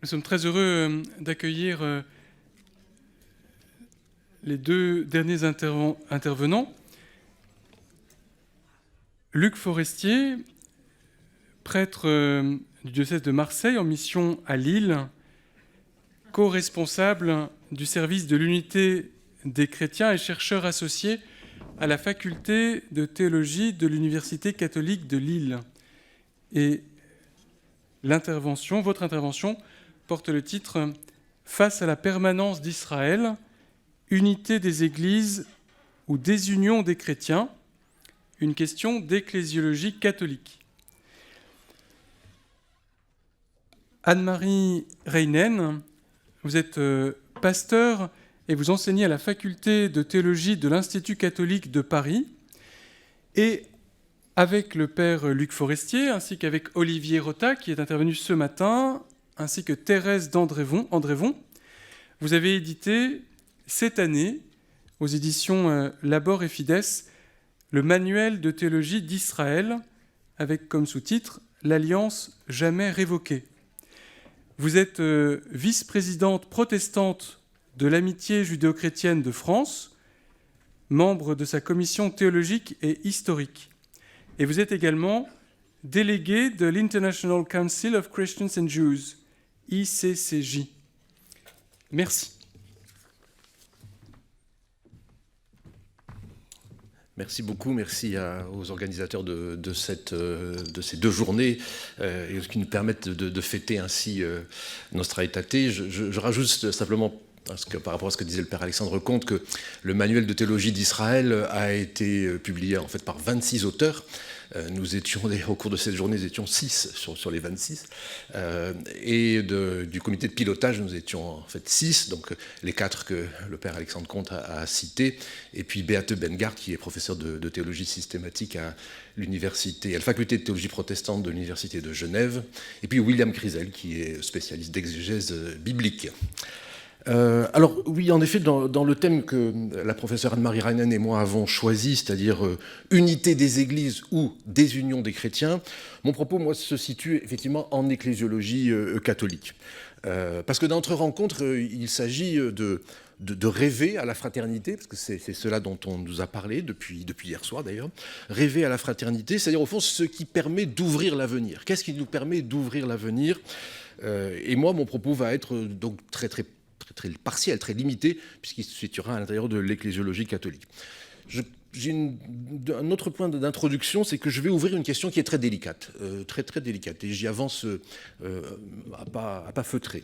Nous sommes très heureux d'accueillir les deux derniers intervenants. Luc Forestier, prêtre du diocèse de Marseille en mission à Lille, co-responsable du service de l'unité des chrétiens et chercheur associé à la faculté de théologie de l'Université catholique de Lille. Et votre intervention, porte le titre « Face à la permanence d'Israël, unité des églises ou désunion des chrétiens, une question d'ecclésiologie catholique ». Anne-Marie Reinen, vous êtes pasteur et vous enseignez à la faculté de théologie de l'Institut catholique de Paris. Et avec le père Luc Forestier, ainsi qu'avec Olivier Rota, qui est intervenu ce matin, ainsi que Thérèse d'Andrévon, vous avez édité cette année, aux éditions Labor et Fides, le manuel de théologie d'Israël, avec comme sous-titre « L'Alliance jamais révoquée ». Vous êtes vice-présidente protestante de l'Amitié judéo-chrétienne de France, membre de sa commission théologique et historique. Et vous êtes également délégué de l'International Council of Christians and Jews, ICCJ. Merci. Merci beaucoup, merci aux organisateurs de ces deux journées qui nous permettent de fêter ainsi Nostra Aetate. Je rajoute simplement, parce que par rapport à ce que disait le père Alexandre Comte, que le manuel de théologie d'Israël a été publié en fait par 26 auteurs. Nous étions, au cours de cette journée, nous étions 6 sur les 26. Et du comité de pilotage, nous étions en fait 6, donc les 4 que le père Alexandre Comte a cités, et puis Beate Bengard, qui est professeur de théologie systématique à l'université, à la faculté de théologie protestante de l'université de Genève, et puis William Crisel, qui est spécialiste d'exégèse biblique. Alors oui, en effet, dans le thème que la professeure Anne-Marie Reinen et moi avons choisi, c'est-à-dire unité des églises ou désunion des chrétiens, mon propos, moi, se situe effectivement en ecclésiologie catholique. Parce que dans notre rencontre, il s'agit de rêver à la fraternité, parce que c'est cela dont on nous a parlé depuis hier soir d'ailleurs, rêver à la fraternité, c'est-à-dire au fond ce qui permet d'ouvrir l'avenir. Qu'est-ce qui nous permet d'ouvrir l'avenir ? Et moi, mon propos va être donc très partiel, très limité, puisqu'il se situera à l'intérieur de l'ecclésiologie catholique. J'ai un autre point d'introduction, c'est que je vais ouvrir une question qui est très délicate, très délicate, et j'y avance à pas feutrer.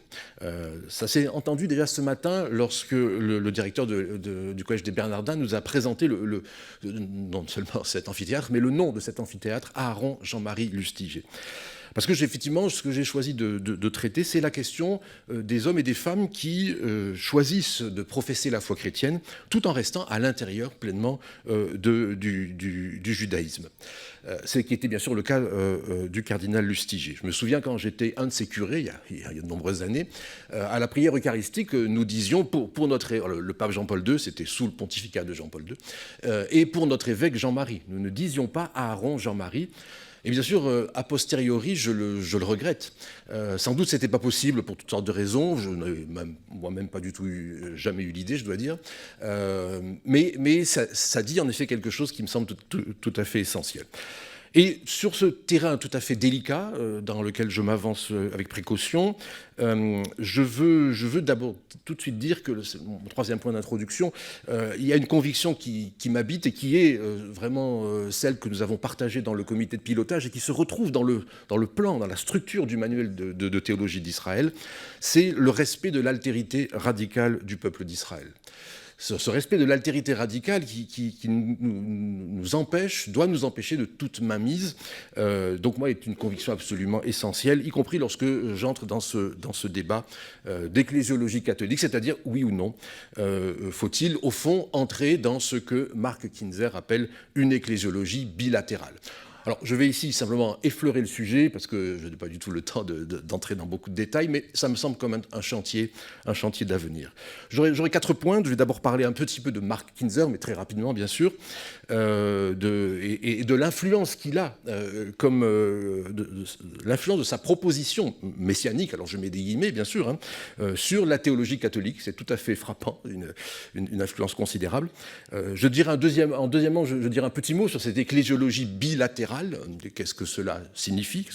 Ça s'est entendu déjà ce matin lorsque le directeur du Collège des Bernardins nous a présenté non seulement cet amphithéâtre, mais le nom de cet amphithéâtre, Aaron Jean-Marie Lustiger. Parce que effectivement, ce que j'ai choisi de traiter, c'est la question des hommes et des femmes qui choisissent de professer la foi chrétienne tout en restant à l'intérieur pleinement du judaïsme. C'est qui était bien sûr le cas du cardinal Lustiger. Je me souviens quand j'étais un de ses curés, il y a de nombreuses années, à la prière eucharistique, nous disions, pour notre le pape Jean-Paul II, c'était sous le pontificat de Jean-Paul II, et pour notre évêque Jean-Marie, nous ne disions pas Aaron Jean-Marie. Et bien sûr, a posteriori, je le regrette. Sans doute, c'était pas possible pour toutes sortes de raisons. Je n'ai moi-même pas du tout jamais eu l'idée, je dois dire. Mais ça dit en effet quelque chose qui me semble tout à fait essentiel. Et sur ce terrain tout à fait délicat, dans lequel je m'avance avec précaution, je veux d'abord tout de suite dire que, c'est mon troisième point d'introduction, il y a une conviction qui m'habite et qui est vraiment celle que nous avons partagée dans le comité de pilotage et qui se retrouve dans le plan, dans la structure du manuel de théologie d'Israël, c'est le respect de l'altérité radicale du peuple d'Israël. Ce respect de l'altérité radicale qui nous empêche, doit nous empêcher de toute mainmise, donc moi, est une conviction absolument essentielle, y compris lorsque j'entre dans ce débat d'ecclésiologie catholique, c'est-à-dire, oui ou non, faut-il, au fond, entrer dans ce que Mark Kinzer appelle une ecclésiologie bilatérale. Alors, je vais ici simplement effleurer le sujet, parce que je n'ai pas du tout le temps d'entrer dans beaucoup de détails, mais ça me semble comme un chantier d'avenir. J'aurai 4 points. Je vais d'abord parler un petit peu de Mark Kinzer, mais très rapidement, bien sûr, et de l'influence qu'il a, l'influence de sa proposition messianique, alors je mets des guillemets, bien sûr, hein, sur la théologie catholique. C'est tout à fait frappant, une influence considérable. Je dirais deuxièmement, je dirais un petit mot sur cette ecclésiologie bilatérale. Qu'est-ce que cela signifie?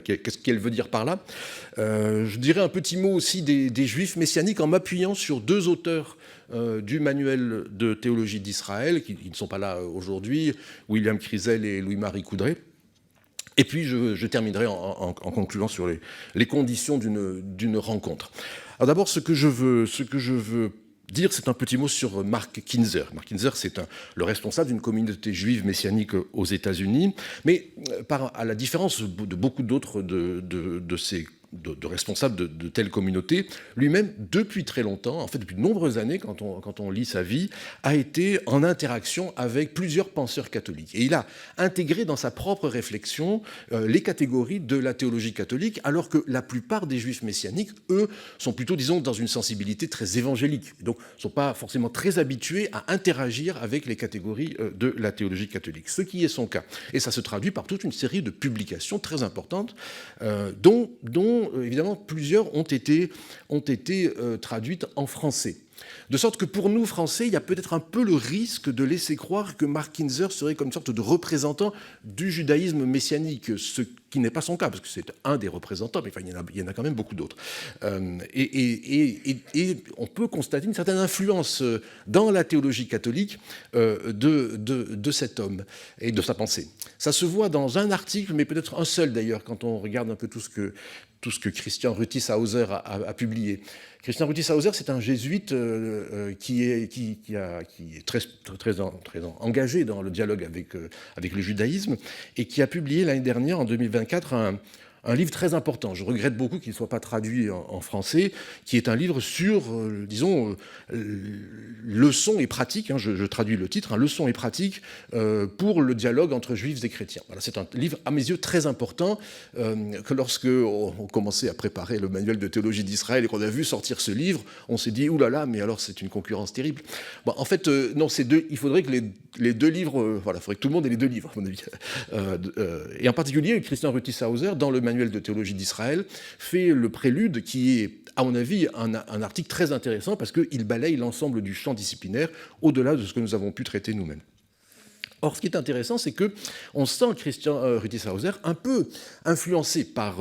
Qu'est-ce qu'elle veut dire par là? Je dirais un petit mot aussi des Juifs messianiques en m'appuyant sur 2 auteurs du manuel de théologie d'Israël, qui ne sont pas là aujourd'hui, William Krisel et Louis-Marie Coudray. Et puis je terminerai en concluant sur les conditions d'une rencontre. Alors d'abord, ce que je veux dire, c'est un petit mot sur Mark Kinzer. Mark Kinzer, c'est le responsable d'une communauté juive messianique aux États-Unis, mais à la différence de beaucoup d'autres de responsables de telles communautés, lui-même, depuis très longtemps, en fait depuis de nombreuses années, quand on lit sa vie, a été en interaction avec plusieurs penseurs catholiques. Et il a intégré dans sa propre réflexion les catégories de la théologie catholique, alors que la plupart des juifs messianiques, eux, sont plutôt, disons, dans une sensibilité très évangélique. Donc, ne sont pas forcément très habitués à interagir avec les catégories de la théologie catholique, ce qui est son cas. Et ça se traduit par toute une série de publications très importantes, dont évidemment, plusieurs ont été traduites en français. De sorte que pour nous, Français, il y a peut-être un peu le risque de laisser croire que Mark Kinzer serait comme une sorte de représentant du judaïsme messianique, ce qui n'est pas son cas, parce que c'est un des représentants, mais enfin, il y en a quand même beaucoup d'autres. Et on peut constater une certaine influence dans la théologie catholique de cet homme et de sa pensée. Ça se voit dans un article, mais peut-être un seul d'ailleurs, quand on regarde un peu tout ce que Christian Rütishauser a publié. Christian Rütishauser, c'est un jésuite qui est très engagé dans le dialogue avec le judaïsme et qui a publié l'année dernière, en 2024, un livre très important. Je regrette beaucoup qu'il ne soit pas traduit en français, qui est un livre sur, disons, leçons et pratiques, hein, je traduis le titre, leçons et pratiques pour le dialogue entre juifs et chrétiens. Voilà, c'est un livre, à mes yeux, très important, que lorsque on commençait à préparer le manuel de théologie d'Israël et qu'on a vu sortir ce livre, on s'est dit, oulala, mais alors c'est une concurrence terrible. Bon, en fait, non, il faudrait que les 2 livres, il faudrait que tout le monde ait les 2 livres, à mon avis. Et en particulier, Christian Rütishauser, dans le manuel de théologie d'Israël, fait le prélude qui est, à mon avis, un article très intéressant parce qu'il balaye l'ensemble du champ disciplinaire au-delà de ce que nous avons pu traiter nous-mêmes. Or, ce qui est intéressant, c'est qu'on sent Christian Rütishauser un peu influencé par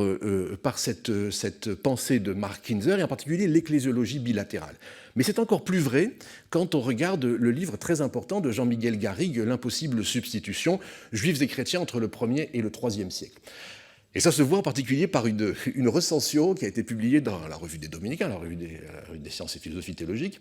cette pensée de Mark Kinzer, et en particulier l'ecclésiologie bilatérale. Mais c'est encore plus vrai quand on regarde le livre très important de Jean-Miguel Garrigue, L'impossible substitution, Juifs et chrétiens entre le 1er et le 3e siècle. Et ça se voit en particulier par une recension qui a été publiée dans la Revue des Dominicains, la Revue des sciences et philosophie théologique.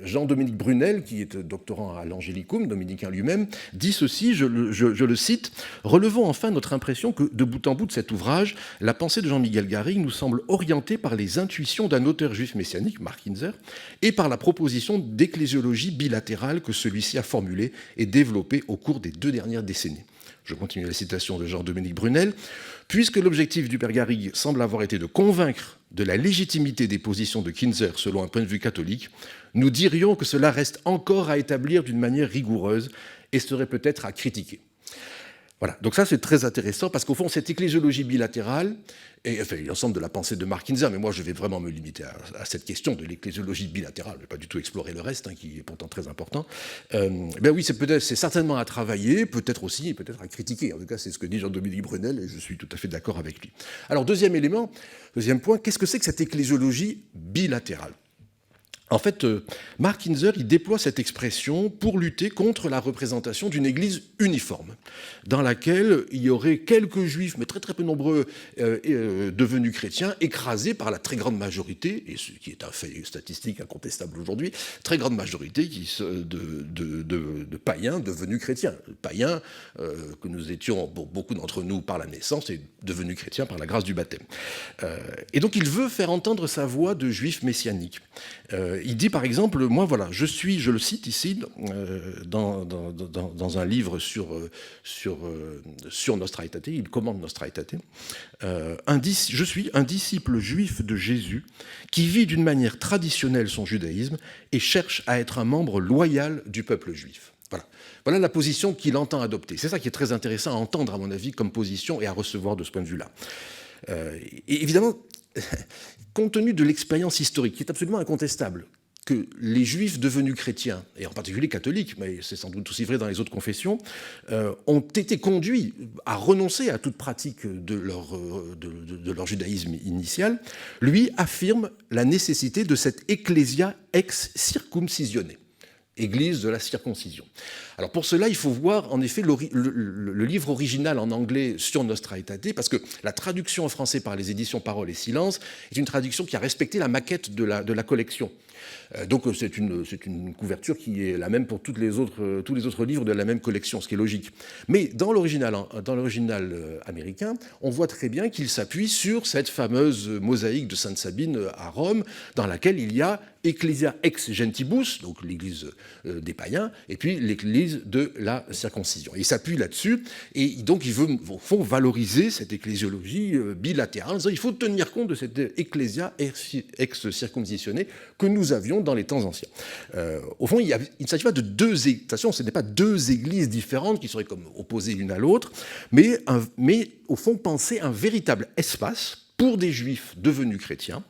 Jean-Dominique Brunel, qui est doctorant à l'Angélicum, dominicain lui-même, dit ceci, je le cite, « Relevons enfin notre impression que, de bout en bout de cet ouvrage, la pensée de Jean-Miguel Garrigue nous semble orientée par les intuitions d'un auteur juif messianique, Mark Kinzer, et par la proposition d'ecclésiologie bilatérale que celui-ci a formulée et développée au cours des 2 dernières décennies. » Je continue la citation de Jean-Dominique Brunel. « Puisque l'objectif du père Garrigue semble avoir été de convaincre de la légitimité des positions de Kinzer selon un point de vue catholique, nous dirions que cela reste encore à établir d'une manière rigoureuse et serait peut-être à critiquer. » Voilà, donc ça c'est très intéressant parce qu'au fond cette ecclésiologie bilatérale, et enfin l'ensemble de la pensée de Mark Kinzer, mais moi je vais vraiment me limiter à cette question de l'ecclésiologie bilatérale, je ne vais pas du tout explorer le reste, hein, qui est pourtant très important, ben oui c'est certainement à travailler, peut-être aussi, et peut-être à critiquer, en tout cas c'est ce que dit Jean-Dominique Brunel, et je suis tout à fait d'accord avec lui. Alors deuxième point, qu'est-ce que c'est que cette ecclésiologie bilatérale ? En fait, Mark Kinzer, il déploie cette expression pour lutter contre la représentation d'une église uniforme, dans laquelle il y aurait quelques juifs, mais très très peu nombreux, devenus chrétiens, écrasés par la très grande majorité, et ce qui est un fait statistique incontestable aujourd'hui, très grande majorité de païens devenus chrétiens. Païens que nous étions, pour beaucoup d'entre nous, par la naissance, et devenus chrétiens par la grâce du baptême. Et donc il veut faire entendre sa voix de juif messianique. Il dit par exemple, moi voilà, je le cite ici, dans un livre sur Nostra Aetate, il commande Nostra Aetate, je suis un disciple juif de Jésus qui vit d'une manière traditionnelle son judaïsme et cherche à être un membre loyal du peuple juif. Voilà la position qu'il entend adopter. C'est ça qui est très intéressant à entendre, à mon avis, comme position et à recevoir de ce point de vue-là. Et évidemment, compte tenu de l'expérience historique, qui est absolument incontestable, que les juifs devenus chrétiens, et en particulier catholiques, mais c'est sans doute aussi vrai dans les autres confessions, ont été conduits à renoncer à toute pratique de leur judaïsme initial, lui affirme la nécessité de cette ecclesia ex-circumcisionné. Église de la circoncision. Alors pour cela, il faut voir en effet le livre original en anglais sur Nostra Aetate, parce que la traduction en français par les éditions Parole et Silence est une traduction qui a respecté la maquette de la collection. Donc c'est une couverture qui est la même pour tous les autres livres de la même collection, ce qui est logique. Mais dans l'original américain, on voit très bien qu'il s'appuie sur cette fameuse mosaïque de Sainte Sabine à Rome, dans laquelle il y a Ecclesia ex gentibus, donc l'église des païens, et puis l'église de la circoncision. Il s'appuie là-dessus, et donc il veut au fond valoriser cette ecclésiologie bilatérale. Il faut tenir compte de cette ecclesia ex-circoncitionnée que nous avions dans les temps anciens. Au fond, il ne s'agit pas de ce n'est pas deux églises différentes qui seraient comme opposées l'une à l'autre, mais au fond penser un véritable espace pour des juifs devenus chrétiens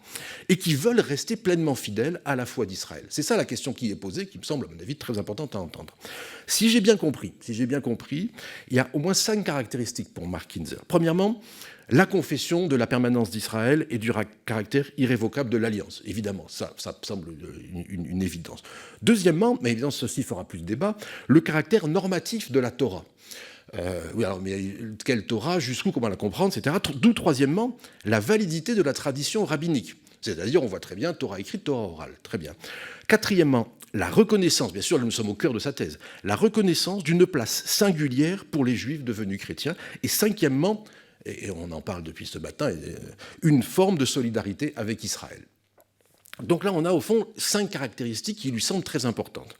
et qui veulent rester pleinement fidèles à la foi d'Israël. C'est ça la question qui est posée, qui me semble, à mon avis, très importante à entendre. Si j'ai bien compris, il y a au moins 5 caractéristiques pour Mark Kinzer. Premièrement, la confession de la permanence d'Israël et du caractère irrévocable de l'alliance. Évidemment, ça semble une évidence. Deuxièmement, mais évidemment, ceci fera plus de débat, le caractère normatif de la Torah. Oui, alors, mais quelle Torah, jusqu'où, comment la comprendre, etc. D'où, troisièmement, la validité de la tradition rabbinique. C'est-à-dire, on voit très bien Torah écrite, Torah orale. Très bien. Quatrièmement, la reconnaissance, bien sûr, nous sommes au cœur de sa thèse, la reconnaissance d'une place singulière pour les Juifs devenus chrétiens. Et cinquièmement, et on en parle depuis ce matin, une forme de solidarité avec Israël. Donc là, on a au fond 5 caractéristiques qui lui semblent très importantes.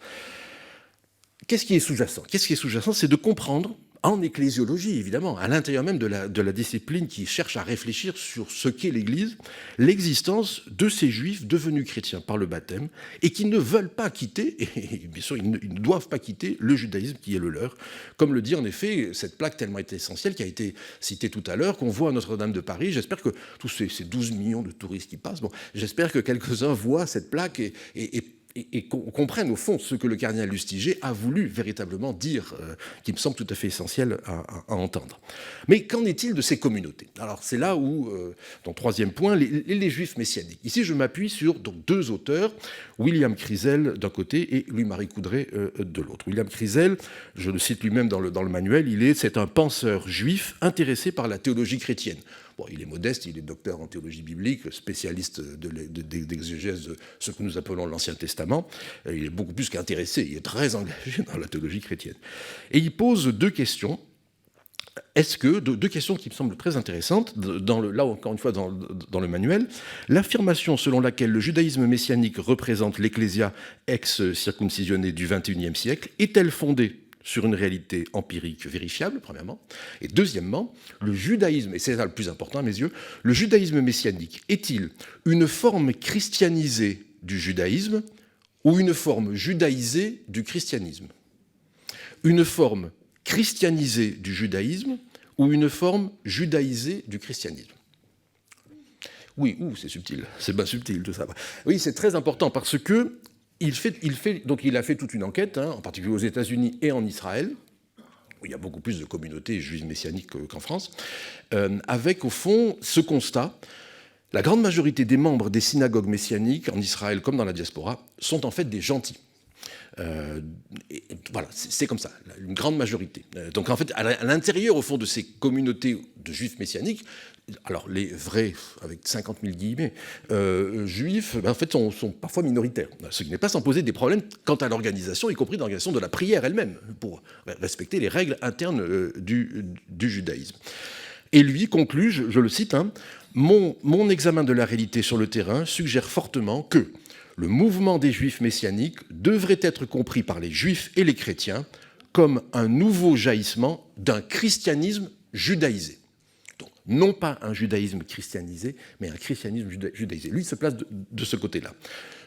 Qu'est-ce qui est sous-jacent ? C'est de comprendre, en ecclésiologie évidemment, à l'intérieur même de la discipline qui cherche à réfléchir sur ce qu'est l'Église, l'existence de ces juifs devenus chrétiens par le baptême et qui ne veulent pas quitter, et bien sûr ils ne doivent pas quitter le judaïsme qui est le leur, comme le dit en effet cette plaque tellement essentielle qui a été citée tout à l'heure, qu'on voit à Notre-Dame de Paris. J'espère que tous ces 12 millions de touristes qui passent, j'espère que quelques-uns voient cette plaque et qu'on comprenne au fond ce que le cardinal Lustiger a voulu véritablement dire, qui me semble tout à fait essentiel à entendre. Mais qu'en est-il de ces communautés ? Alors c'est là où, dans le troisième point, les juifs messianiques. Ici je m'appuie sur donc 2 auteurs, William Krisel d'un côté et Louis-Marie Coudray de l'autre. William Krisel, je le cite lui-même dans le manuel, c'est un penseur juif intéressé par la théologie chrétienne. Bon, il est modeste, il est docteur en théologie biblique, spécialiste d'exégèse de ce que nous appelons l'Ancien Testament. Il est beaucoup plus qu'intéressé, il est très engagé dans la théologie chrétienne. Et il pose 2 questions. Deux questions qui me semblent très intéressantes, là encore une fois dans le manuel, l'affirmation selon laquelle le judaïsme messianique représente l'ecclésia ex-circoncisionnée du XXIe siècle est-elle fondée sur une réalité empirique vérifiable, premièrement, et deuxièmement, le judaïsme, et c'est ça le plus important à mes yeux, le judaïsme messianique est-il une forme christianisée du judaïsme ou une forme judaïsée du christianisme ? Une forme christianisée du judaïsme ou une forme judaïsée du christianisme ? Oui, c'est subtil, c'est bien subtil tout ça. Oui, c'est très important parce que il a fait toute une enquête, en particulier aux États-Unis et en Israël, où il y a beaucoup plus de communautés juives messianiques qu'en France, avec au fond ce constat: la grande majorité des membres des synagogues messianiques en Israël comme dans la diaspora sont en fait des gentils. Voilà, c'est comme ça, une grande majorité. Donc en fait, à l'intérieur au fond de ces communautés de juifs messianiques, alors les vrais, avec 50 000 guillemets, juifs, en fait, sont parfois minoritaires, ce qui n'est pas sans poser des problèmes quant à l'organisation, y compris l'organisation de la prière elle-même, pour respecter les règles internes du judaïsme. Et lui conclut, je le cite, mon examen de la réalité sur le terrain suggère fortement que le mouvement des Juifs messianiques devrait être compris par les Juifs et les chrétiens comme un nouveau jaillissement d'un christianisme judaïsé. Donc, non pas un judaïsme christianisé, mais un christianisme judaïsé. Lui, il se place de ce côté-là.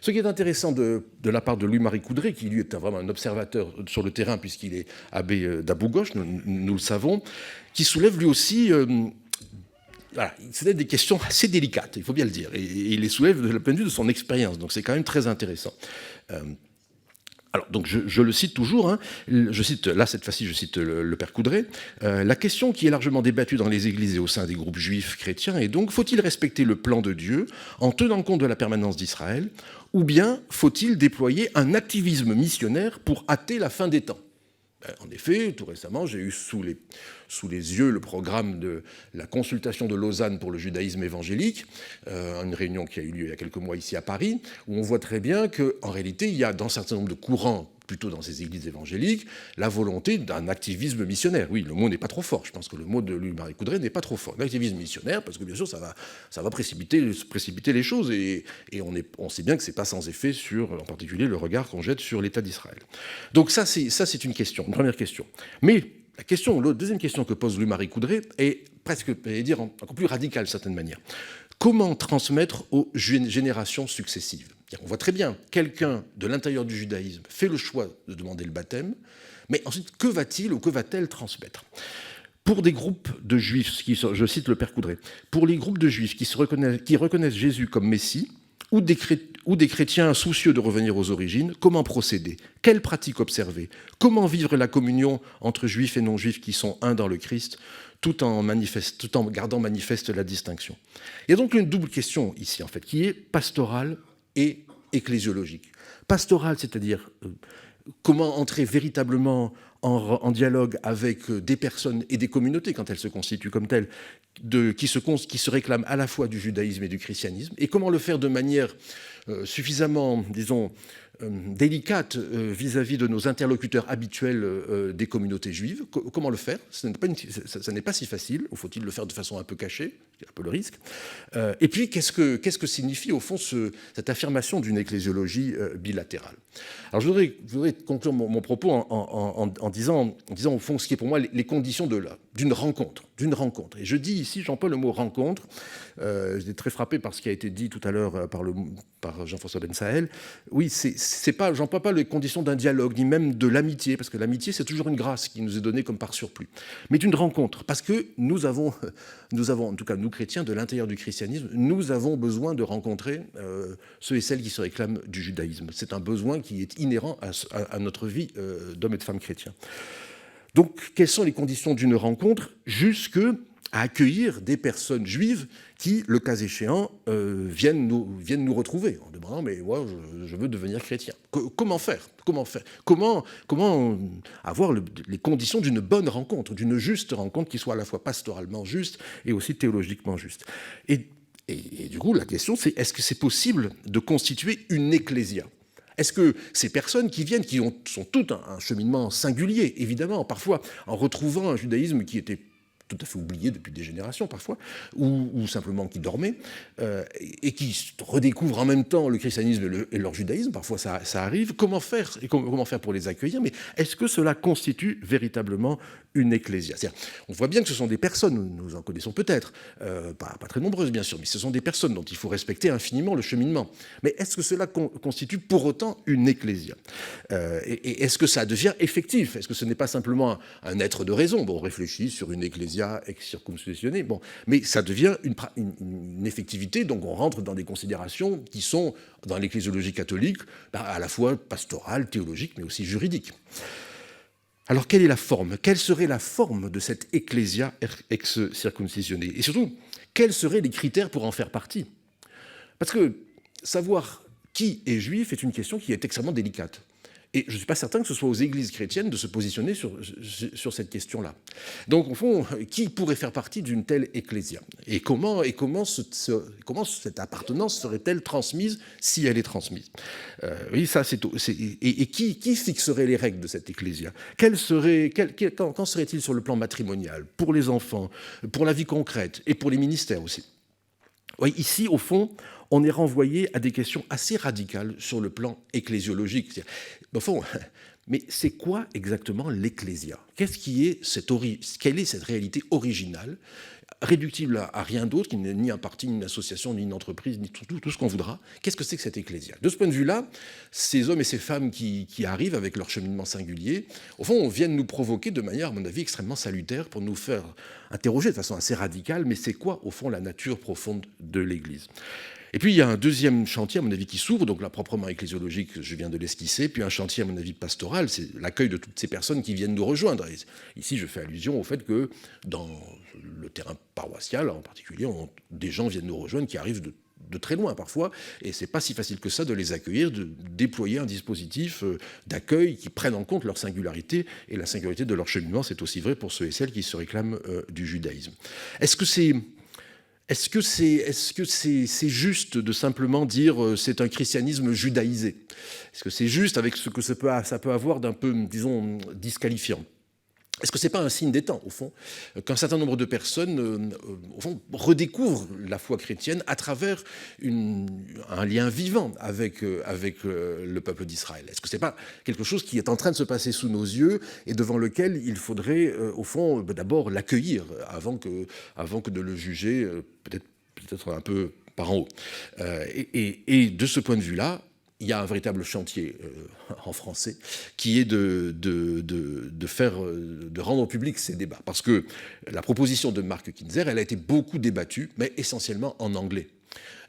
Ce qui est intéressant de la part de Louis-Marie Coudray, qui lui est vraiment un observateur sur le terrain, puisqu'il est abbé d'Abou-Gosh, nous le savons, qui soulève lui aussi... Voilà, il soulève des questions assez délicates, il faut bien le dire, et il les soulève de la point de vue de son expérience, donc c'est quand même très intéressant. Alors, donc je le cite toujours, hein, cette fois-ci, je cite le père Coudray. La question qui est largement débattue dans les églises et au sein des groupes juifs chrétiens est donc, faut-il respecter le plan de Dieu en tenant compte de la permanence d'Israël, ou bien faut-il déployer un activisme missionnaire pour hâter la fin des temps ? En effet, tout récemment, j'ai eu sous les yeux le programme de la consultation de Lausanne pour le judaïsme évangélique, une réunion qui a eu lieu il y a quelques mois ici à Paris, où on voit très bien qu'en réalité, il y a dans un certain nombre de courants, plutôt dans ces églises évangéliques, la volonté d'un activisme missionnaire. Oui, le mot n'est pas trop fort. Je pense que le mot de Louis-Marie Coudray n'est pas trop fort. L'activisme missionnaire, parce que bien sûr, ça va précipiter les choses, et on sait bien que ce n'est pas sans effet sur, en particulier, le regard qu'on jette sur l'État d'Israël. Donc ça, c'est une question, une première question. Mais la deuxième question que pose Louis-Marie Coudray est presque, j'allais dire, encore plus radicale, de certaine manière. Comment transmettre aux générations successives ? On voit très bien, quelqu'un de l'intérieur du judaïsme fait le choix de demander le baptême, mais ensuite, que va-t-il ou que va-t-elle transmettre ? Pour des groupes de juifs, je cite le père Coudray, pour les groupes de juifs qui reconnaissent Jésus comme Messie, ou des chrétiens soucieux de revenir aux origines, comment procéder ? Quelles pratiques observer ? Comment vivre la communion entre juifs et non-juifs qui sont un dans le Christ, tout en gardant manifeste la distinction ? Il y a donc une double question ici, en fait, qui est pastorale et ecclésiologique. Pastorale, c'est-à-dire comment entrer véritablement en dialogue avec des personnes et des communautés, quand elles se constituent comme telles, qui se réclament à la fois du judaïsme et du christianisme, et comment le faire de manière suffisamment, disons, délicate vis-à-vis de nos interlocuteurs habituels des communautés juives. Comment le faire ? Ce n'est pas si facile, ou faut-il le faire de façon un peu cachée, c'est un peu le risque. Et puis, qu'est-ce que signifie, au fond, cette affirmation d'une ecclésiologie bilatérale ? Alors, je voudrais conclure mon propos en disant, au fond, ce qui est pour moi les conditions d'une rencontre. Et je dis ici, j'emploie le mot rencontre. J'étais très frappé par ce qui a été dit tout à l'heure par Jean-François Bensaël. Oui, j'emploie pas les conditions d'un dialogue, ni même de l'amitié, parce que l'amitié, c'est toujours une grâce qui nous est donnée comme par surplus. Mais d'une rencontre, parce que nous avons, en tout cas nous chrétiens, de l'intérieur du christianisme, nous avons besoin de rencontrer ceux et celles qui se réclament du judaïsme. C'est un besoin qui est inhérent à notre vie d'hommes et de femmes chrétiens. Donc, quelles sont les conditions d'une rencontre jusque à accueillir des personnes juives qui, le cas échéant, viennent nous retrouver en demandant « mais moi, je veux devenir chrétien ». Comment faire ? Comment avoir les conditions d'une bonne rencontre, d'une juste rencontre qui soit à la fois pastoralement juste et aussi théologiquement juste ? Et du coup, la question, c'est est-ce que c'est possible de constituer une ecclésia ? Est-ce que ces personnes qui viennent, sont toutes un cheminement singulier, évidemment, parfois en retrouvant un judaïsme qui était tout à fait oublié depuis des générations parfois, ou simplement qui dormaient, et qui redécouvrent en même temps le christianisme et leur judaïsme, parfois ça arrive. Comment faire ? Et comment faire pour les accueillir ? Mais est-ce que cela constitue véritablement une ecclésia ? On voit bien que ce sont des personnes, nous en connaissons peut-être, pas très nombreuses bien sûr, mais ce sont des personnes dont il faut respecter infiniment le cheminement. Mais est-ce que cela constitue pour autant une ecclésia ? Et est-ce que ça devient effectif ? Est-ce que ce n'est pas simplement un être de raison ? Bon, on réfléchit sur une ecclésia ex-circumscriptionnée, bon, mais ça devient une effectivité, donc on rentre dans des considérations qui sont, dans l'ecclésiologie catholique, à la fois pastorale, théologique, mais aussi juridique. Alors, quelle est la forme ? Quelle serait la forme de cette ecclésia ex-circoncisionnée ? Et surtout, quels seraient les critères pour en faire partie ? Parce que savoir qui est juif est une question qui est extrêmement délicate. Et je ne suis pas certain que ce soit aux églises chrétiennes de se positionner sur cette question-là. Donc, au fond, qui pourrait faire partie d'une telle ecclésia ? Et comment cette appartenance serait-elle transmise, si elle est transmise ? Oui, ça, et qui fixerait les règles de cette ecclésia ? Quand serait-il sur le plan matrimonial, pour les enfants, pour la vie concrète et pour les ministères aussi ? Oui, ici, au fond, on est renvoyé à des questions assez radicales sur le plan ecclésiologique. Au fond, mais c'est quoi exactement l'ecclésia? Quelle est cette réalité originale, réductible à rien d'autre, qui n'est ni un parti, ni une association, ni une entreprise, ni tout ce qu'on voudra? Qu'est-ce que c'est que cette ecclésia? De ce point de vue-là, ces hommes et ces femmes qui arrivent avec leur cheminement singulier, au fond, viennent nous provoquer de manière, à mon avis, extrêmement salutaire pour nous faire interroger de façon assez radicale, mais c'est quoi, au fond, la nature profonde de l'Église? Et puis, il y a un deuxième chantier, à mon avis, qui s'ouvre, donc là, proprement ecclésiologique, je viens de l'esquisser, puis un chantier, à mon avis, pastoral, c'est l'accueil de toutes ces personnes qui viennent nous rejoindre. Et ici, je fais allusion au fait que dans le terrain paroissial, en particulier, des gens viennent nous rejoindre qui arrivent de très loin parfois, et c'est pas si facile que ça de les accueillir, de déployer un dispositif d'accueil qui prenne en compte leur singularité, et la singularité de leur cheminement, c'est aussi vrai pour ceux et celles qui se réclament du judaïsme. Est-ce que c'est juste de simplement dire c'est un christianisme judaïsé? Est-ce que c'est juste avec ce que ça peut avoir d'un peu, disons, disqualifiant? Est-ce que ce n'est pas un signe des temps, au fond, qu'un certain nombre de personnes, au fond, redécouvrent la foi chrétienne à travers un lien vivant avec le peuple d'Israël? Est-ce que ce n'est pas quelque chose qui est en train de se passer sous nos yeux et devant lequel il faudrait, au fond, d'abord l'accueillir avant que de le juger peut-être un peu par en haut? Et de ce point de vue-là, il y a un véritable chantier en français qui est de rendre public ces débats. Parce que la proposition de Mark Kinzer, elle a été beaucoup débattue, mais essentiellement en anglais.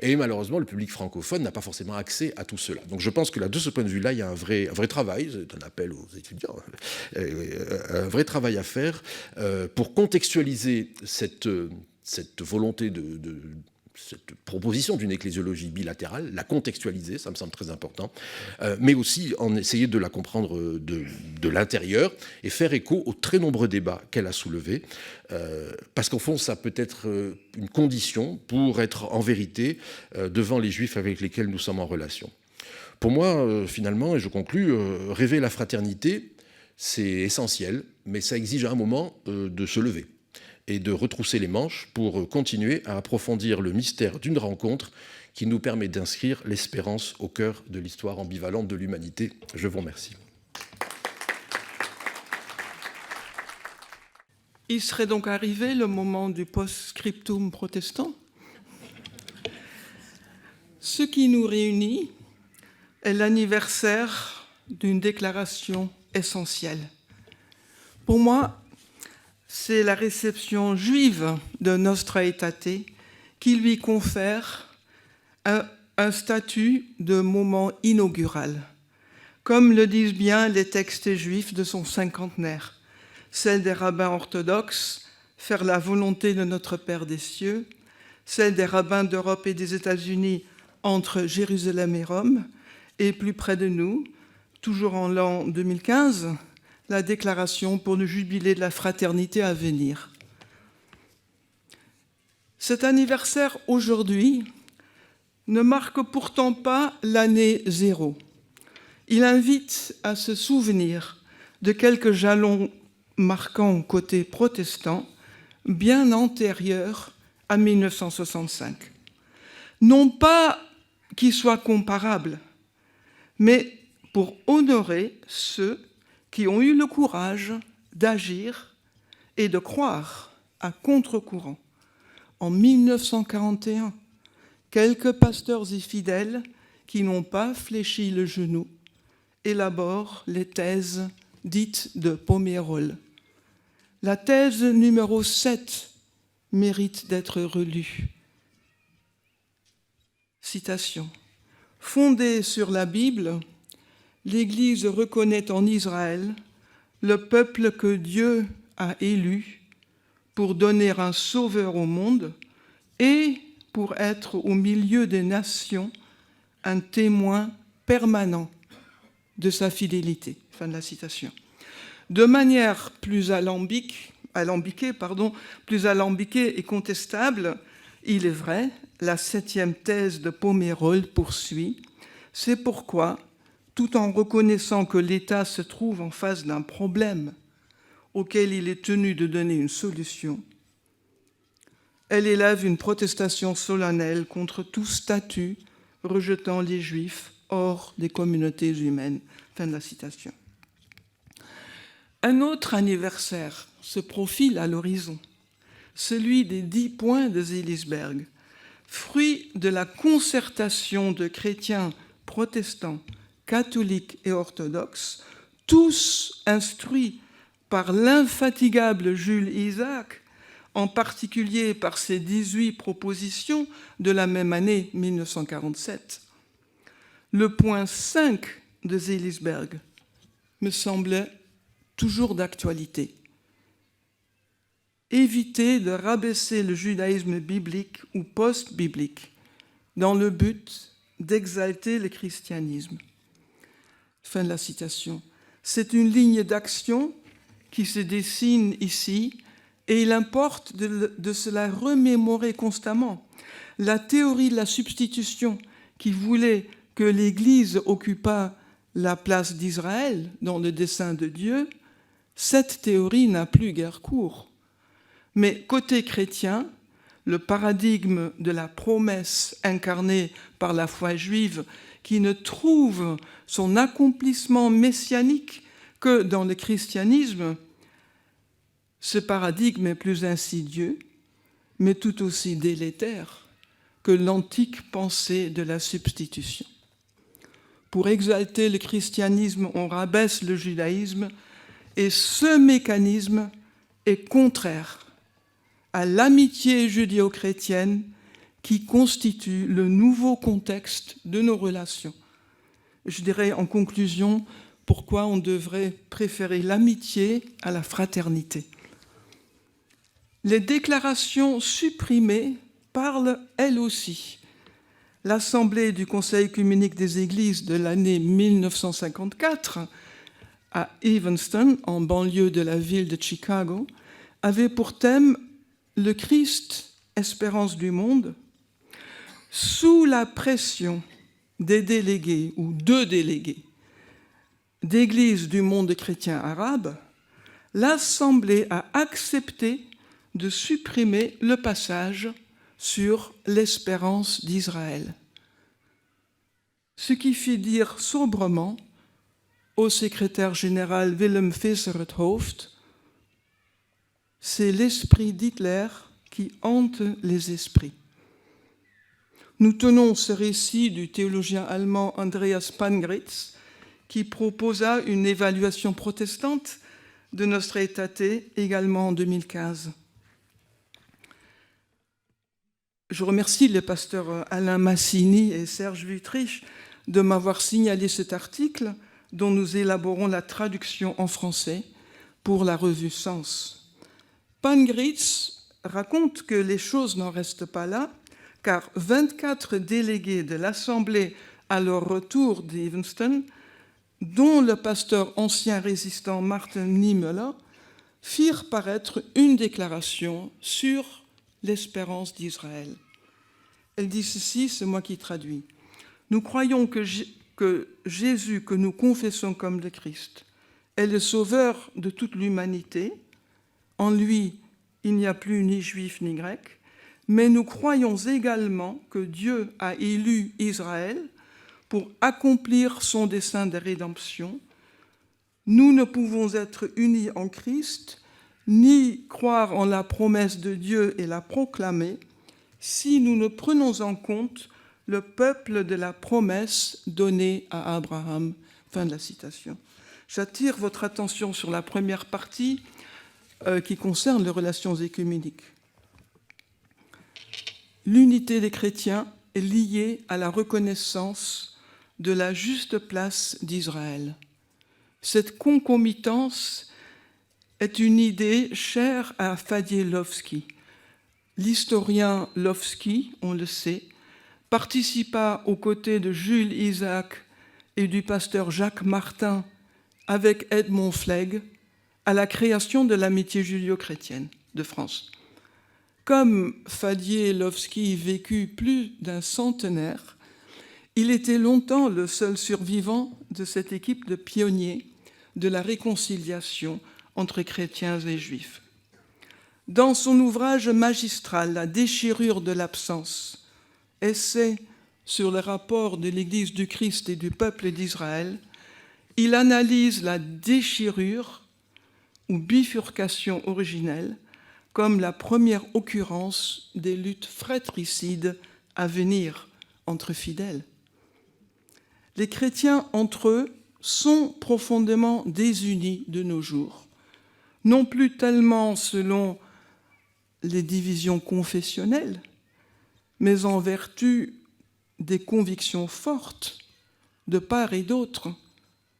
Et malheureusement, le public francophone n'a pas forcément accès à tout cela. Donc je pense que là, de ce point de vue-là, il y a un vrai travail, c'est un appel aux étudiants, un vrai travail à faire pour contextualiser cette volonté cette proposition d'une ecclésiologie bilatérale, la contextualiser, ça me semble très important, mais aussi en essayer de la comprendre de l'intérieur et faire écho aux très nombreux débats qu'elle a soulevés, parce qu'au fond, ça peut être une condition pour être en vérité devant les Juifs avec lesquels nous sommes en relation. Pour moi, finalement, et je conclus, rêver la fraternité, c'est essentiel, mais ça exige à un moment de se lever et de retrousser les manches pour continuer à approfondir le mystère d'une rencontre qui nous permet d'inscrire l'espérance au cœur de l'histoire ambivalente de l'humanité. Je vous remercie. Il serait donc arrivé le moment du post-scriptum protestant. Ce qui nous réunit est l'anniversaire d'une déclaration essentielle. Pour moi, c'est la réception juive de Nostra Aetate qui lui confère un statut de moment inaugural, comme le disent bien les textes juifs de son cinquantenaire, celle des rabbins orthodoxes, faire la volonté de notre Père des cieux, celle des rabbins d'Europe et des États-Unis entre Jérusalem et Rome, et plus près de nous, toujours en l'an 2015, la déclaration pour le jubilé de la fraternité à venir. Cet anniversaire aujourd'hui ne marque pourtant pas l'année zéro. Il invite à se souvenir de quelques jalons marquants côté protestant, bien antérieurs à 1965. Non pas qu'ils soient comparables, mais pour honorer ceux qui ont eu le courage d'agir et de croire à contre-courant. En 1941, quelques pasteurs et fidèles qui n'ont pas fléchi le genou élaborent les thèses dites de Pomerol. La thèse numéro 7 mérite d'être relue. Citation. Fondée sur la Bible, l'Église reconnaît en Israël le peuple que Dieu a élu pour donner un sauveur au monde et pour être au milieu des nations un témoin permanent de sa fidélité. Fin de la citation. De manière plus alambiquée et contestable, il est vrai, la 7e thèse de Pomerol poursuit. C'est pourquoi, tout en reconnaissant que l'État se trouve en face d'un problème auquel il est tenu de donner une solution, Elle élève une protestation solennelle contre tout statut rejetant les Juifs hors des communautés humaines. Fin de la citation. Un autre anniversaire se profile à l'horizon, celui des 10 points de Seelisberg, fruit de la concertation de chrétiens protestants, catholiques et orthodoxes, tous instruits par l'infatigable Jules Isaac, en particulier par ses 18 propositions de la même année 1947. Le point 5 de Seelisberg me semblait toujours d'actualité. Éviter de rabaisser le judaïsme biblique ou post-biblique dans le but d'exalter le christianisme. Fin de la citation. C'est une ligne d'action qui se dessine ici et il importe de se la remémorer constamment. La théorie de la substitution qui voulait que l'Église occupât la place d'Israël dans le dessein de Dieu, cette théorie n'a plus guère cours. Mais côté chrétien, le paradigme de la promesse incarnée par la foi juive qui ne trouve son accomplissement messianique que dans le christianisme, ce paradigme est plus insidieux, mais tout aussi délétère que l'antique pensée de la substitution. Pour exalter le christianisme, on rabaisse le judaïsme, et ce mécanisme est contraire à l'amitié judéo-chrétienne qui constitue le nouveau contexte de nos relations. Je dirais en conclusion pourquoi on devrait préférer l'amitié à la fraternité. Les déclarations supprimées parlent, elles aussi. L'Assemblée du Conseil œcuménique des Églises de l'année 1954 à Evanston, en banlieue de la ville de Chicago, avait pour thème « Le Christ, espérance du monde ». Sous la pression des délégués ou de délégués d'églises du monde chrétien arabe, l'Assemblée a accepté de supprimer le passage sur l'espérance d'Israël. Ce qui fit dire sobrement au secrétaire général Willem Visser-het-Hoofd, c'est l'esprit d'Hitler qui hante les esprits. Nous tenons ce récit du théologien allemand Andreas Pangritz, qui proposa une évaluation protestante de Nostra Aetate également en 2015. Je remercie les pasteurs Alain Massini et Serge Wüthrich de m'avoir signalé cet article dont nous élaborons la traduction en français pour la revue Sens. Pangritz raconte que les choses n'en restent pas là, car 24 délégués de l'Assemblée à leur retour d'Evanston, dont le pasteur ancien résistant Martin Niemöller, firent paraître une déclaration sur l'espérance d'Israël. Elle dit ceci, c'est moi qui traduis. Nous croyons que Jésus, que nous confessons comme le Christ, est le sauveur de toute l'humanité. En lui, il n'y a plus ni juif ni grec, mais nous croyons également que Dieu a élu Israël pour accomplir son dessein de rédemption. Nous ne pouvons être unis en Christ, ni croire en la promesse de Dieu et la proclamer, si nous ne prenons en compte le peuple de la promesse donnée à Abraham. Fin de la citation. J'attire votre attention sur la première partie qui concerne les relations œcuméniques. L'unité des chrétiens est liée à la reconnaissance de la juste place d'Israël. Cette concomitance est une idée chère à Fadié Lovski. L'historien Lovski, on le sait, participa aux côtés de Jules Isaac et du pasteur Jacques Martin avec Edmond Flegg à la création de l'amitié judéo-chrétienne de France. Comme Fadié Lovski vécut plus d'un centenaire, il était longtemps le seul survivant de cette équipe de pionniers de la réconciliation entre chrétiens et juifs. Dans son ouvrage magistral, La déchirure de l'absence, essai sur le rapport de l'Église du Christ et du peuple d'Israël, il analyse la déchirure ou bifurcation originelle comme la première occurrence des luttes fratricides à venir entre fidèles. Les chrétiens entre eux sont profondément désunis de nos jours, non plus tellement selon les divisions confessionnelles, mais en vertu des convictions fortes de part et d'autre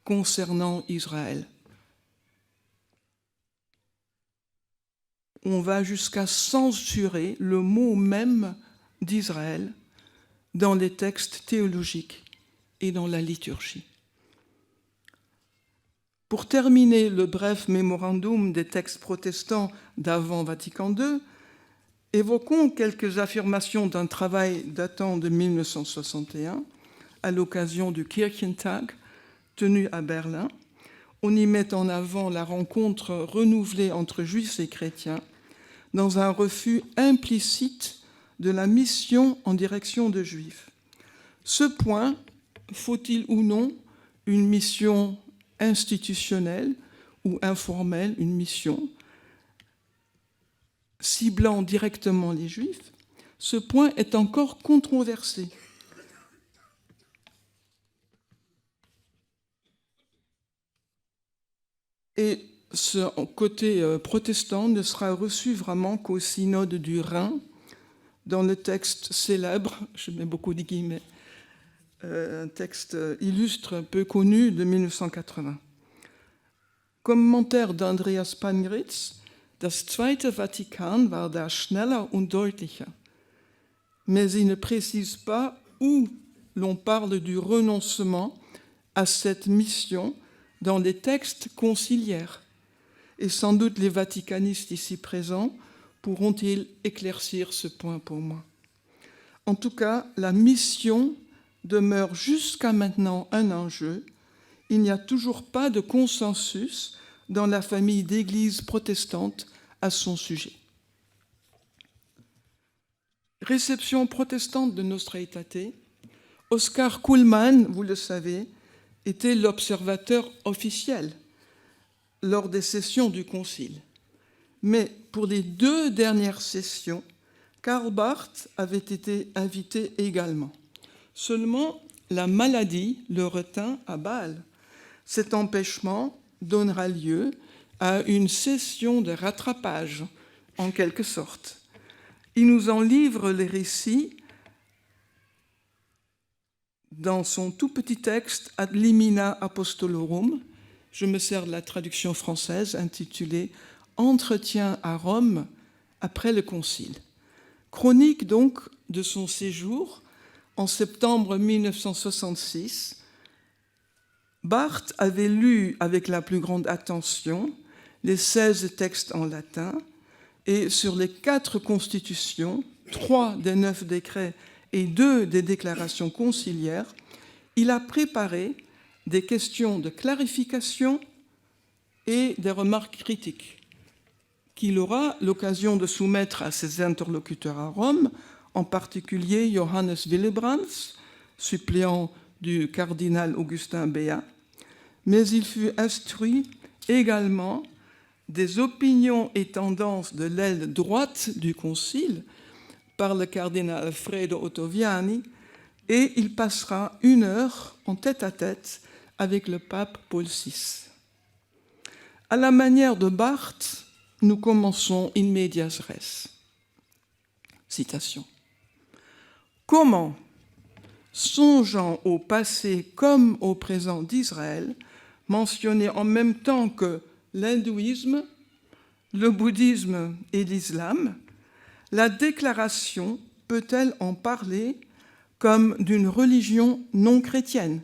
concernant Israël. On va jusqu'à censurer le mot même d'Israël dans les textes théologiques et dans la liturgie. Pour terminer le bref mémorandum des textes protestants d'avant Vatican II, évoquons quelques affirmations d'un travail datant de 1961 à l'occasion du Kirchentag tenu à Berlin. On y met en avant la rencontre renouvelée entre juifs et chrétiens dans un refus implicite de la mission en direction de juifs. Ce point, faut-il ou non une mission institutionnelle ou informelle, une mission ciblant directement les juifs, ce point est encore controversé. Et ce côté protestant ne sera reçu vraiment qu'au synode du Rhin, dans le texte célèbre, je mets beaucoup de guillemets, un texte illustre peu connu de 1980. Commentaire d'Andreas Pangritz: Das Zweite Vatikan war da schneller und deutlicher. Mais il ne précise pas où l'on parle du renoncement à cette mission dans les textes conciliaires. Et sans doute les vaticanistes ici présents pourront-ils éclaircir ce point pour moi. En tout cas, la mission demeure jusqu'à maintenant un enjeu. Il n'y a toujours pas de consensus dans la famille d'églises protestantes à son sujet. Réception protestante de Nostra Aetate. Oskar Kuhlmann, vous le savez, était l'observateur officiel lors des sessions du Concile. Mais pour les 2 dernières sessions, Karl Barth avait été invité également. Seulement, la maladie le retint à Bâle. Cet empêchement donnera lieu à une session de rattrapage, en quelque sorte. Il nous en livre les récits dans son tout petit texte Ad limina apostolorum. Je me sers de la traduction française intitulée Entretien à Rome après le Concile. Chronique donc de son séjour en septembre 1966. Barth avait lu avec la plus grande attention les 16 textes en latin et sur les 4 constitutions, 3 des 9 décrets et 2 des déclarations conciliaires, il a préparé des questions de clarification et des remarques critiques qu'il aura l'occasion de soumettre à ses interlocuteurs à Rome, en particulier Johannes Willebrands, suppléant du cardinal Augustin Béat, mais il fut instruit également des opinions et tendances de l'aile droite du Concile par le cardinal Alfredo Ottaviani, et il passera 1 heure en tête-à-tête avec le pape Paul VI. À la manière de Barth, nous commençons in medias res. Citation. Comment, songeant au passé comme au présent d'Israël, mentionné en même temps que l'hindouisme, le bouddhisme et l'islam, la déclaration peut-elle en parler comme d'une religion non chrétienne,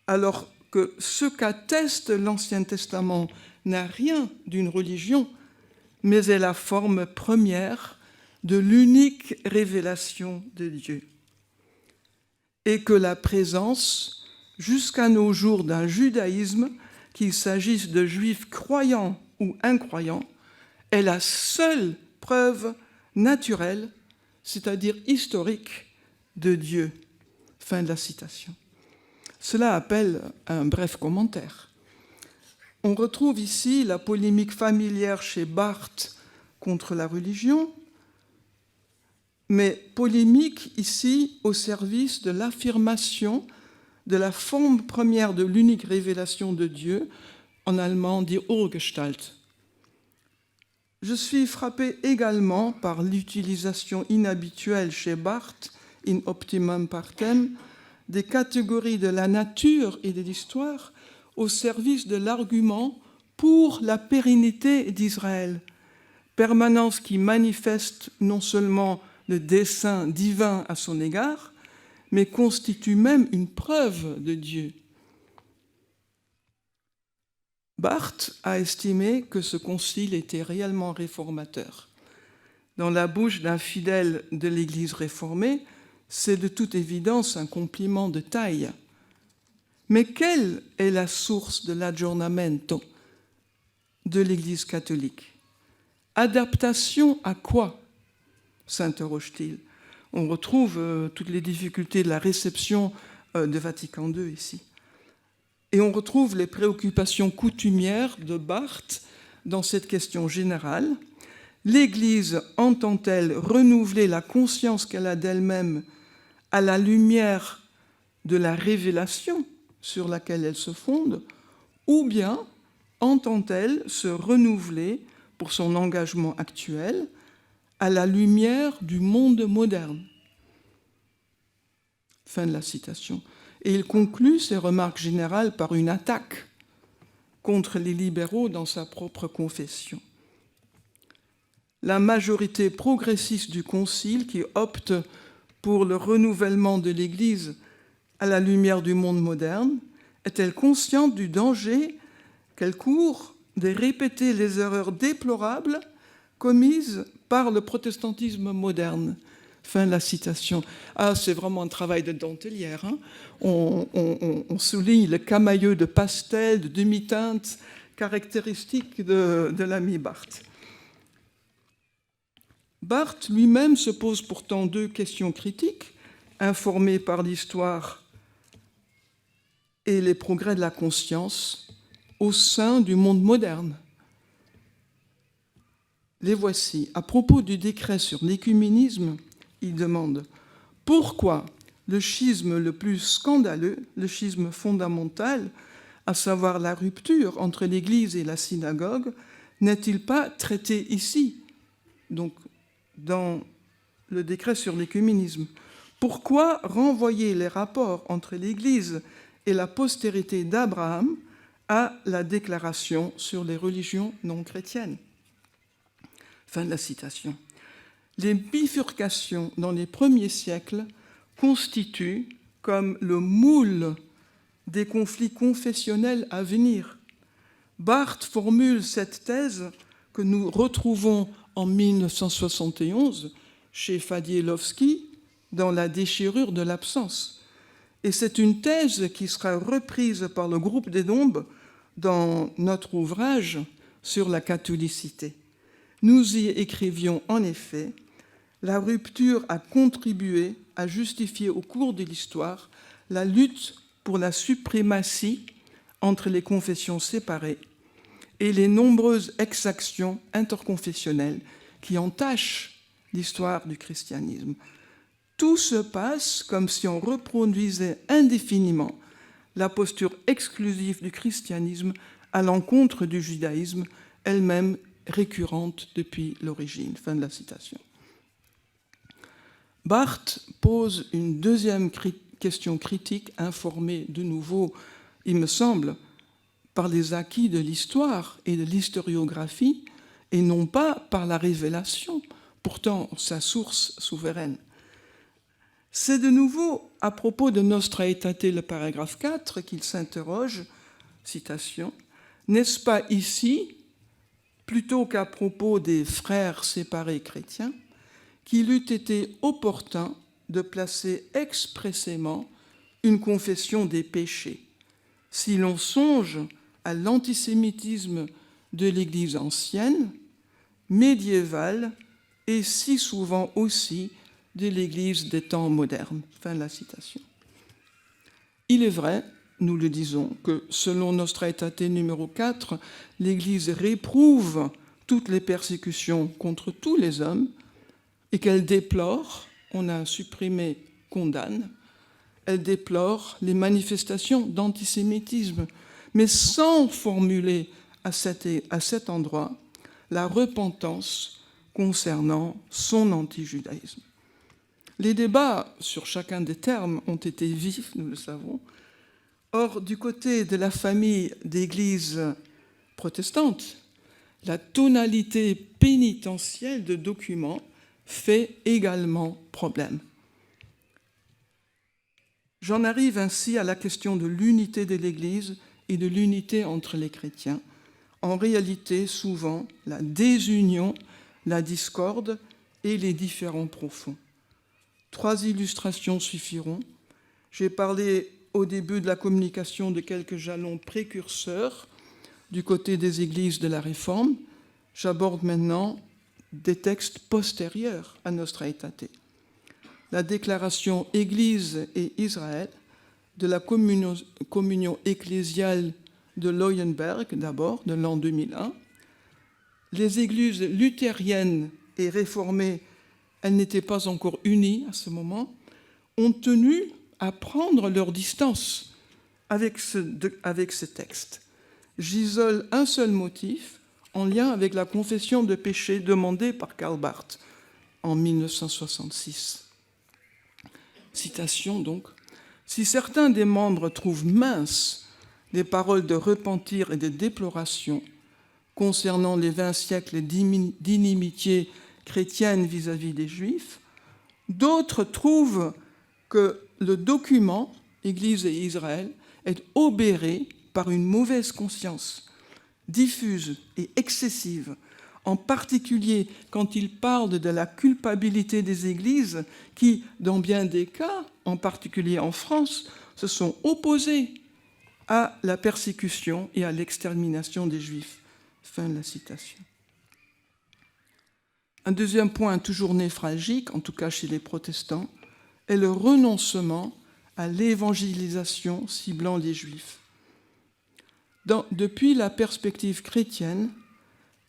alors que ce qu'atteste l'Ancien Testament n'a rien d'une religion, mais est la forme première de l'unique révélation de Dieu, et que la présence, jusqu'à nos jours, d'un judaïsme, qu'il s'agisse de juifs croyants ou incroyants, est la seule preuve naturelle, c'est-à-dire historique, de Dieu. » Fin de la citation. Cela appelle un bref commentaire. On retrouve ici la polémique familière chez Barth contre la religion, mais polémique ici au service de l'affirmation de la forme première de l'unique révélation de Dieu, en allemand die Urgestalt. Je suis frappé également par l'utilisation inhabituelle chez Barth, in optimum partem, des catégories de la nature et de l'histoire au service de l'argument pour la pérennité d'Israël, permanence qui manifeste non seulement le dessein divin à son égard, mais constitue même une preuve de Dieu. Barth a estimé que ce concile était réellement réformateur. Dans la bouche d'un fidèle de l'Église réformée, c'est de toute évidence un compliment de taille. Mais quelle est la source de l'aggiornamento de l'Église catholique? Adaptation à quoi, s'interroge-t-il. On retrouve toutes les difficultés de la réception de Vatican II ici. Et on retrouve les préoccupations coutumières de Barth dans cette question générale. L'Église entend-elle renouveler la conscience qu'elle a d'elle-même à la lumière de la révélation sur laquelle elle se fonde, ou bien entend-elle se renouveler pour son engagement actuel à la lumière du monde moderne? Fin de la citation. Et il conclut ses remarques générales par une attaque contre les libéraux dans sa propre confession. La majorité progressiste du Concile, qui opte pour le renouvellement de l'Église à la lumière du monde moderne, est-elle consciente du danger qu'elle court de répéter les erreurs déplorables commises par le protestantisme moderne? Fin de la citation. Ah, c'est vraiment un travail de dentelière. Hein. On souligne le camailleux de pastel, de demi-teinte caractéristique de l'ami Barth. Barth lui-même se pose pourtant deux questions critiques, informé par l'histoire et les progrès de la conscience au sein du monde moderne. Les voici. À propos du décret sur l'écuménisme, il demande « Pourquoi le schisme le plus scandaleux, le schisme fondamental, à savoir la rupture entre l'Église et la synagogue, n'est-il pas traité ici ?» Donc, dans le décret sur l'écuménisme. Pourquoi renvoyer les rapports entre l'Église et la postérité d'Abraham à la déclaration sur les religions non chrétiennes? Fin de la citation. Les bifurcations dans les premiers siècles constituent comme le moule des conflits confessionnels à venir. Barth formule cette thèse que nous retrouvons en 1971 chez Fadielowski dans La déchirure de l'absence. Et c'est une thèse qui sera reprise par le groupe des Dombes dans notre ouvrage sur la catholicité. Nous y écrivions en effet « La rupture a contribué à justifier au cours de l'histoire la lutte pour la suprématie entre les confessions séparées et les nombreuses exactions interconfessionnelles qui entachent l'histoire du christianisme. Tout se passe comme si on reproduisait indéfiniment la posture exclusive du christianisme à l'encontre du judaïsme, elle-même récurrente depuis l'origine. » Fin de la citation. Barth pose une deuxième question critique, informée de nouveau, il me semble, par les acquis de l'histoire et de l'historiographie, et non pas par la révélation, pourtant sa source souveraine. C'est de nouveau à propos de Nostra Aetate, le paragraphe 4, qu'il s'interroge, citation, « N'est-ce pas ici, plutôt qu'à propos des frères séparés chrétiens, qu'il eût été opportun de placer expressément une confession des péchés, si l'on songe à l'antisémitisme de l'Église ancienne médiévale et si souvent aussi de l'Église des temps modernes. Fin de la citation. Il est vrai, nous le disons, que selon Nostra Aetate numéro 4, l'Église réprouve toutes les persécutions contre tous les hommes et qu'elle déplore, on a supprimé condamne, elle déplore les manifestations d'antisémitisme, mais sans formuler à cet endroit la repentance concernant son antijudaïsme. Les débats sur chacun des termes ont été vifs, nous le savons. Or, du côté de la famille d'églises protestantes, la tonalité pénitentielle de documents fait également problème. J'en arrive ainsi à la question de l'unité de l'Église et de l'unité entre les chrétiens. En réalité, souvent, la désunion, la discorde et les différends profonds. 3 illustrations suffiront. J'ai parlé au début de la communication de quelques jalons précurseurs du côté des églises de la Réforme. J'aborde maintenant des textes postérieurs à Nostra Aetate. La déclaration Église et Israël de la communion ecclésiale de Leuenberg, d'abord, de l'an 2001. Les églises luthériennes et réformées, elles n'étaient pas encore unies à ce moment, ont tenu à prendre leur distance avec ce texte. J'isole un seul motif en lien avec la confession de péché demandée par Karl Barth en 1966. Citation donc. Si certains des membres trouvent minces les paroles de repentir et de déploration concernant les 20 siècles d'inimitié chrétienne vis-à-vis des Juifs, d'autres trouvent que le document Église et Israël est obéré par une mauvaise conscience, diffuse et excessive, en particulier quand il parle de la culpabilité des églises qui, dans bien des cas, en particulier en France, se sont opposées à la persécution et à l'extermination des Juifs. Fin de la citation. Un deuxième point toujours névralgique, en tout cas chez les protestants, est le renoncement à l'évangélisation ciblant les Juifs. Depuis la perspective chrétienne,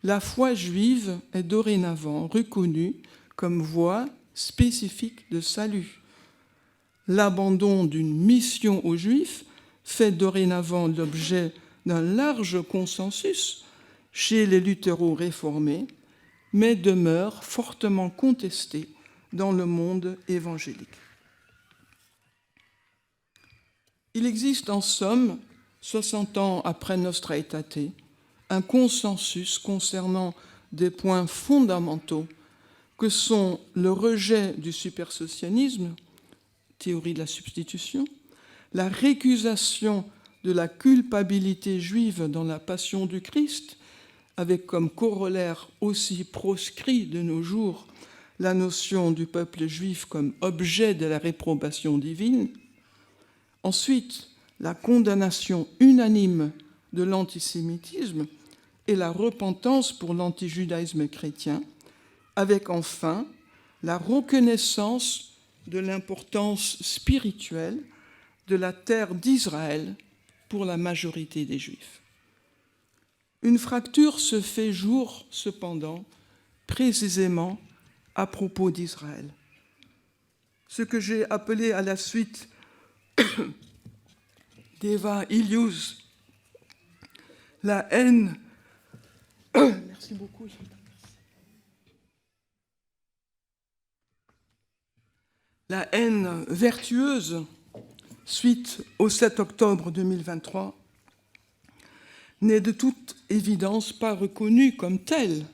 la foi juive est dorénavant reconnue comme voie spécifique de salut. L'abandon d'une mission aux Juifs fait dorénavant l'objet d'un large consensus chez les luthéro-réformés, mais demeure fortement contesté dans le monde évangélique. Il existe en somme, 60 ans après Nostra Aetate, un consensus concernant des points fondamentaux que sont le rejet du supersessionisme, théorie de la substitution, la récusation de la culpabilité juive dans la passion du Christ, avec comme corollaire aussi proscrit de nos jours la notion du peuple juif comme objet de la réprobation divine. Ensuite, la condamnation unanime de l'antisémitisme et la repentance pour l'antijudaïsme chrétien, avec enfin la reconnaissance de l'importance spirituelle de la terre d'Israël pour la majorité des Juifs. Une fracture se fait jour, cependant, précisément à propos d'Israël. Ce que j'ai appelé à la suite d'Eva Illouz, la haine. Merci beaucoup. La haine vertueuse, suite au 7 octobre 2023, n'est de toute évidence pas reconnue comme telle.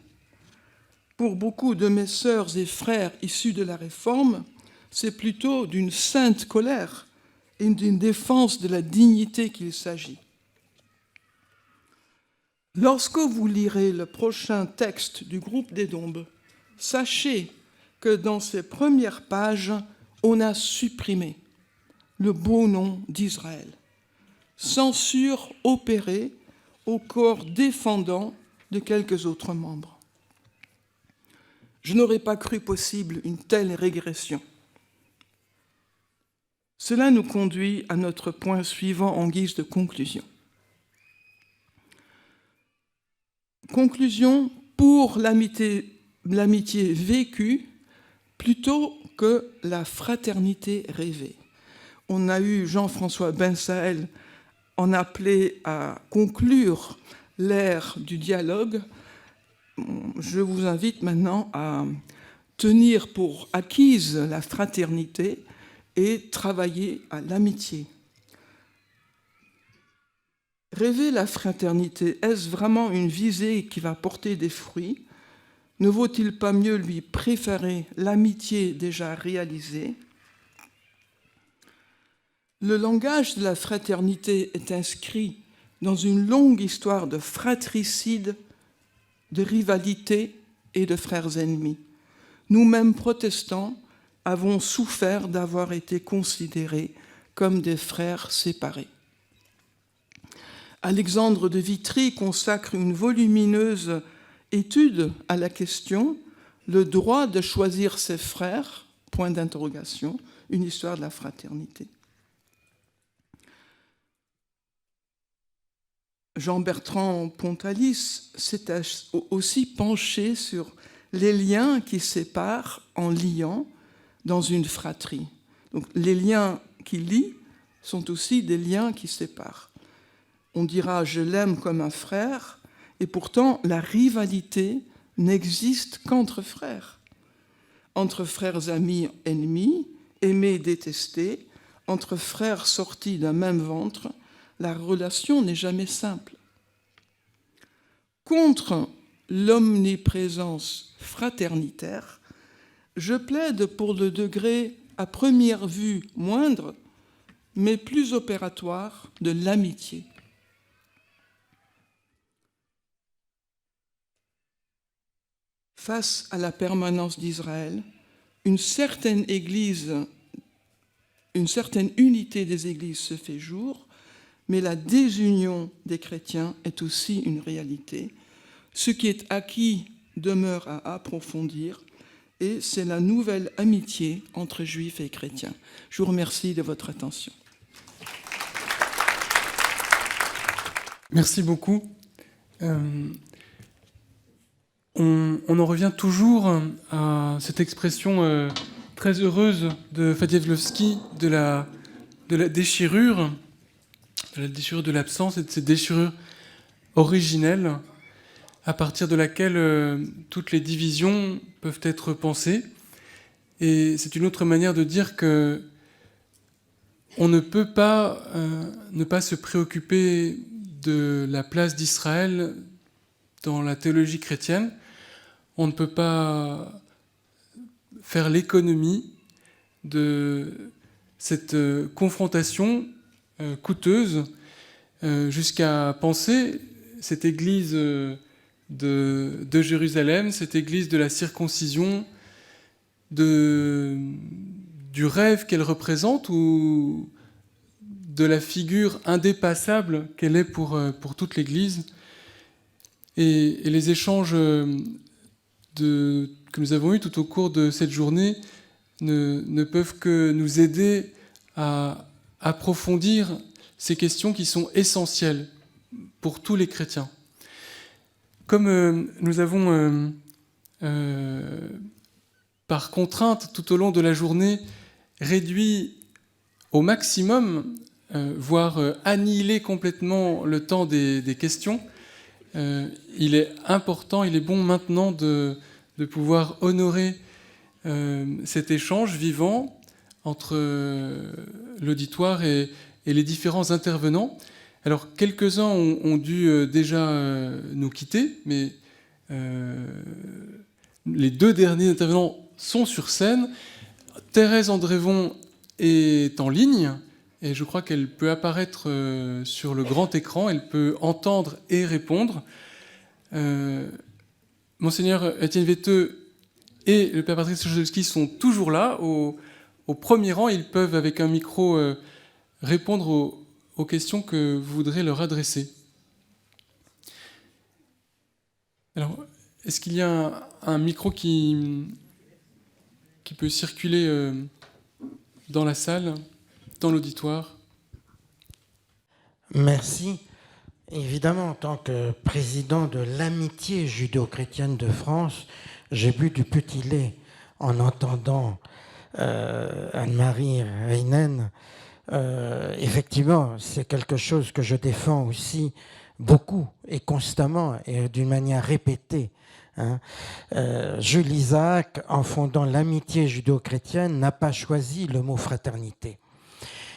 Pour beaucoup de mes sœurs et frères issus de la Réforme, c'est plutôt d'une sainte colère et d'une défense de la dignité qu'il s'agit. Lorsque vous lirez le prochain texte du groupe des Dombes, sachez que dans ces premières pages, on a supprimé le beau nom d'Israël. Censure opérée au corps défendant de quelques autres membres. Je n'aurais pas cru possible une telle régression. Cela nous conduit à notre point suivant en guise de conclusion. Conclusion pour l'amitié vécue plutôt que la fraternité rêvée. On a eu Jean-François Bensaël en appeler à conclure l'ère du dialogue. Je vous invite maintenant à tenir pour acquise la fraternité et travailler à l'amitié. Rêver la fraternité, est-ce vraiment une visée qui va porter des fruits? Ne vaut-il pas mieux lui préférer l'amitié déjà réalisée? Le langage de la fraternité est inscrit dans une longue histoire de fratricide, de rivalité et de frères ennemis. Nous-mêmes, protestants, avons souffert d'avoir été considérés comme des frères séparés. Alexandre de Vitry consacre une volumineuse étude à la question « Le droit de choisir ses frères ?» point d'interrogation, une histoire de la fraternité. Jean-Bertrand Pontalis s'est aussi penché sur les liens qui séparent en liant dans une fratrie. Donc, les liens qui lient sont aussi des liens qui séparent. On dira « je l'aime comme un frère », et pourtant la rivalité n'existe qu'entre frères. Entre frères amis ennemis, aimés détestés, entre frères sortis d'un même ventre, la relation n'est jamais simple. Contre l'omniprésence fraternitaire, je plaide pour le degré à première vue moindre, mais plus opératoire de l'amitié. Face à la permanence d'Israël, une certaine unité des églises se fait jour, mais la désunion des chrétiens est aussi une réalité. Ce qui est acquis demeure à approfondir, et c'est la nouvelle amitié entre juifs et chrétiens. Je vous remercie de votre attention. Merci beaucoup. On en revient toujours à cette expression très heureuse de Fadievlovski de la déchirure, de l'absence et de cette déchirure originelle à partir de laquelle toutes les divisions peuvent être pensées. Et c'est une autre manière de dire que on ne peut pas ne pas se préoccuper de la place d'Israël dans la théologie chrétienne. On ne peut pas faire l'économie de cette confrontation coûteuse jusqu'à penser cette église de Jérusalem, cette église de la circoncision, du rêve qu'elle représente ou de la figure indépassable qu'elle est pour toute l'Église. Et les échanges que nous avons eus tout au cours de cette journée ne peuvent que nous aider à approfondir ces questions qui sont essentielles pour tous les chrétiens. Comme nous avons, par contrainte, tout au long de la journée, réduit au maximum, voire annihilé complètement le temps des questions, il est important, il est bon maintenant de pouvoir honorer cet échange vivant entre l'auditoire et les différents intervenants. Alors, quelques-uns ont dû déjà nous quitter, mais les deux derniers intervenants sont sur scène. Thérèse Andrévon est en ligne, et je crois qu'elle peut apparaître sur le grand écran, elle peut entendre et répondre. Monseigneur Étienne Vetteux et le Père Patrice Chojolski sont toujours là, au premier rang. Ils peuvent, avec un micro, répondre aux questions que vous voudrez leur adresser. Alors, Est-ce qu'il y a un micro qui peut circuler dans la salle, dans l'auditoire? Merci. Évidemment, en tant que président de l'amitié judéo-chrétienne de France, j'ai bu du petit lait en entendant Anne-Marie Heinen. Effectivement, c'est quelque chose que je défends aussi beaucoup et constamment et d'une manière répétée. Jules Isaac, en fondant l'amitié judéo-chrétienne, n'a pas choisi le mot fraternité.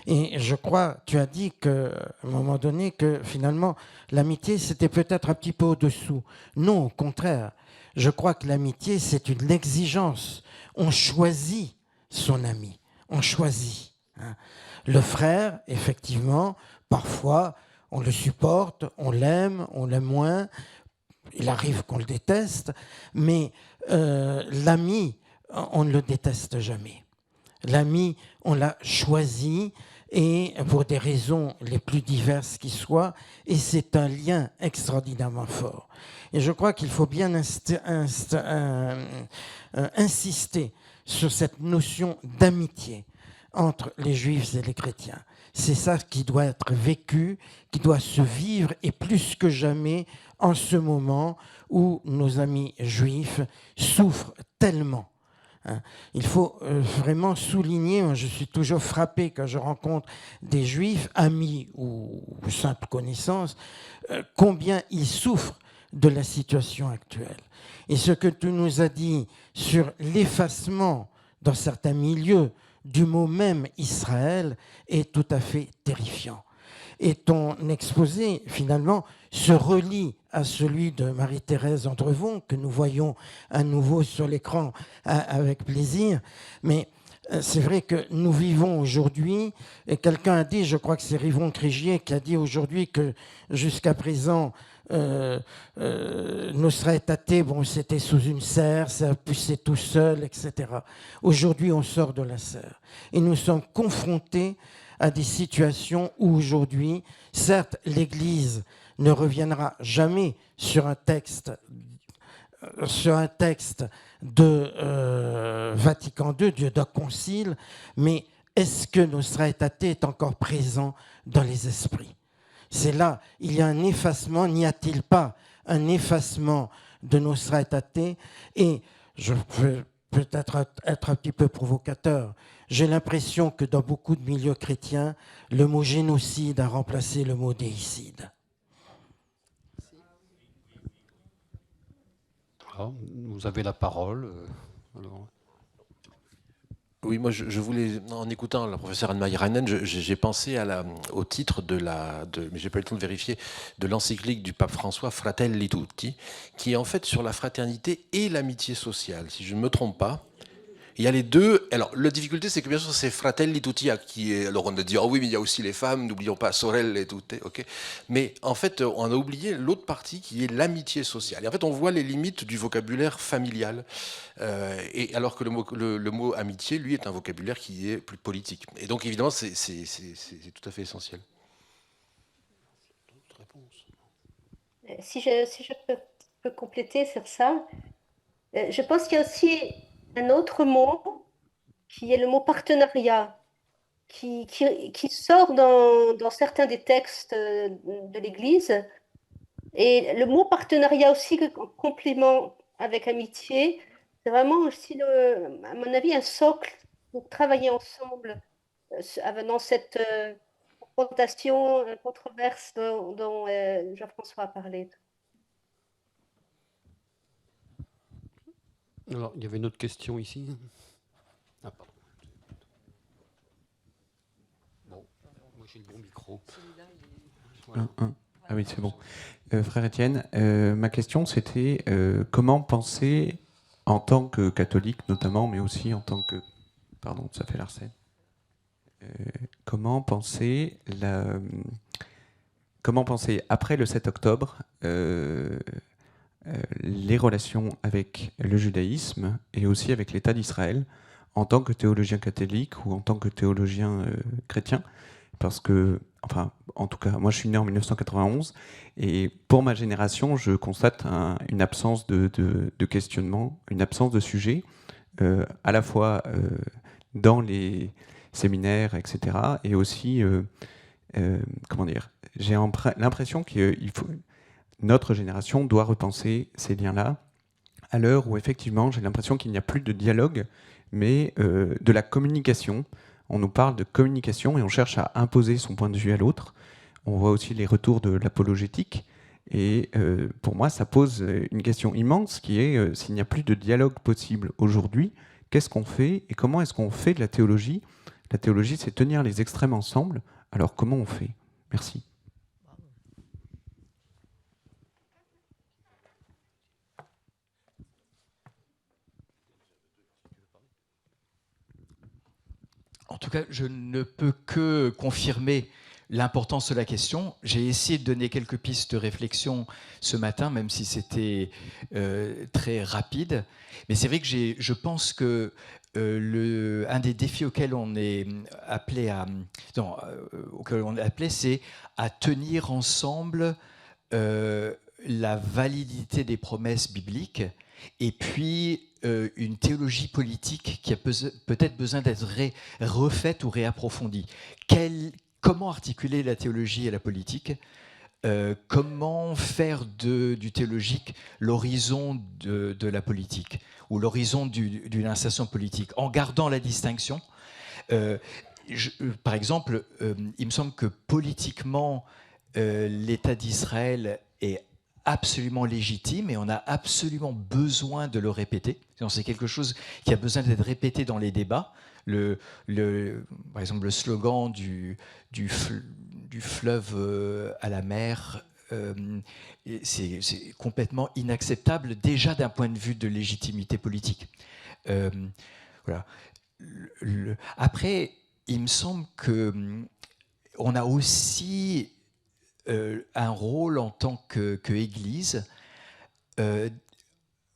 Et je crois, tu as dit qu'à un moment donné, que finalement, l'amitié, c'était peut-être un petit peu au-dessous. Non, au contraire. Je crois que l'amitié, c'est une exigence. On choisit son ami. On choisit. Le frère, effectivement, parfois, on le supporte, on l'aime moins. Il arrive qu'on le déteste. Mais l'ami, on ne le déteste jamais. L'ami, on l'a choisi, et pour des raisons les plus diverses qui soient, et c'est un lien extraordinairement fort. Et je crois qu'il faut bien insister sur cette notion d'amitié entre les juifs et les chrétiens. C'est ça qui doit être vécu, qui doit se vivre, et plus que jamais en ce moment où nos amis juifs souffrent tellement. Il faut vraiment souligner, je suis toujours frappé quand je rencontre des juifs, amis ou simples connaissances, combien ils souffrent de la situation actuelle. Et ce que tu nous as dit sur l'effacement dans certains milieux du mot même Israël est tout à fait terrifiant. Et ton exposé, finalement, se relie à celui de Marie-Thérèse Andrevon, que nous voyons à nouveau sur l'écran avec plaisir. Mais c'est vrai que nous vivons aujourd'hui, et quelqu'un a dit, je crois que c'est Rivon Crégier qui a dit aujourd'hui que jusqu'à présent, Nosra Atate, bon, c'était sous une serre, ça poussait tout seul, etc. Aujourd'hui, on sort de la serre. Et nous sommes confrontés à des situations où aujourd'hui, certes, l'Église ne reviendra jamais sur un texte de Vatican II, d'un concile, mais est-ce que Nosra Atate est encore présent dans les esprits? C'est là, il y a un effacement, n'y a-t-il pas un effacement de Nosra Atate? Et je peux peut-être être un petit peu provocateur. J'ai l'impression que dans beaucoup de milieux chrétiens, le mot génocide a remplacé le mot déicide. Voilà, vous avez la parole. Alors. Oui, moi je voulais, en écoutant la professeure Anne-Marie Heinen, j'ai pensé au titre mais j'ai pas eu le temps de vérifier, de l'encyclique du pape François, Fratelli Tutti, qui est en fait sur la fraternité et l'amitié sociale, si je ne me trompe pas. Il y a les deux. Alors, la difficulté, c'est que bien sûr, c'est Fratelli Tutti qui est. Alors, on a dit, oh oui, mais il y a aussi les femmes, n'oublions pas Sorelle Tutte, ok. Mais en fait, on a oublié l'autre partie qui est l'amitié sociale. Et en fait, on voit les limites du vocabulaire familial. Et alors que le mot amitié, lui, est un vocabulaire qui est plus politique. Et donc, évidemment, c'est tout à fait essentiel. Si je peux compléter sur ça, je pense qu'il y a aussi un autre mot qui est le mot partenariat, qui sort dans certains des textes de l'Église. Et le mot partenariat aussi, en complément avec amitié, c'est vraiment aussi, à mon avis, un socle pour travailler ensemble dans cette confrontation, controverse dont Jean-François a parlé. Alors, il y avait une autre question ici. Ah, pardon. Bon, moi j'ai le bon micro. Voilà. Ah oui, c'est bon. Frère Étienne, ma question c'était comment penser, en tant que catholique notamment, mais aussi en tant que... Pardon, ça fait l'arsène. Comment penser après le 7 octobre les relations avec le judaïsme et aussi avec l'État d'Israël en tant que théologien catholique ou en tant que théologien chrétien, parce que, enfin, en tout cas, moi je suis né en 1991, et pour ma génération, je constate une absence de questionnement, une absence de sujet, à la fois dans les séminaires, etc., et aussi, comment dire, j'ai l'impression qu'il faut, notre génération doit repenser ces liens-là, à l'heure où effectivement j'ai l'impression qu'il n'y a plus de dialogue, mais de la communication. On nous parle de communication et on cherche à imposer son point de vue à l'autre. On voit aussi les retours de l'apologétique. Et pour moi, ça pose une question immense qui est s'il n'y a plus de dialogue possible aujourd'hui, qu'est-ce qu'on fait et comment est-ce qu'on fait de la théologie? La théologie, c'est tenir les extrêmes ensemble. Alors comment on fait? Merci. En tout cas, je ne peux que confirmer l'importance de la question. J'ai essayé de donner quelques pistes de réflexion ce matin, même si c'était très rapide. Mais c'est vrai que je pense que un des défis auxquels on est appelé c'est à tenir ensemble la validité des promesses bibliques et puis une théologie politique qui a peut-être besoin d'être refaite ou réapprofondie. Comment articuler la théologie et la politique? Comment faire du théologique l'horizon de la politique ou l'horizon d'une installation politique, en gardant la distinction. Par exemple, il me semble que politiquement, l'État d'Israël est absolument légitime et on a absolument besoin de le répéter. C'est quelque chose qui a besoin d'être répété dans les débats. Par exemple, le slogan du fleuve à la mer, c'est complètement inacceptable déjà d'un point de vue de légitimité politique. Voilà. Après, il me semble qu'on a aussi un rôle en tant qu'Église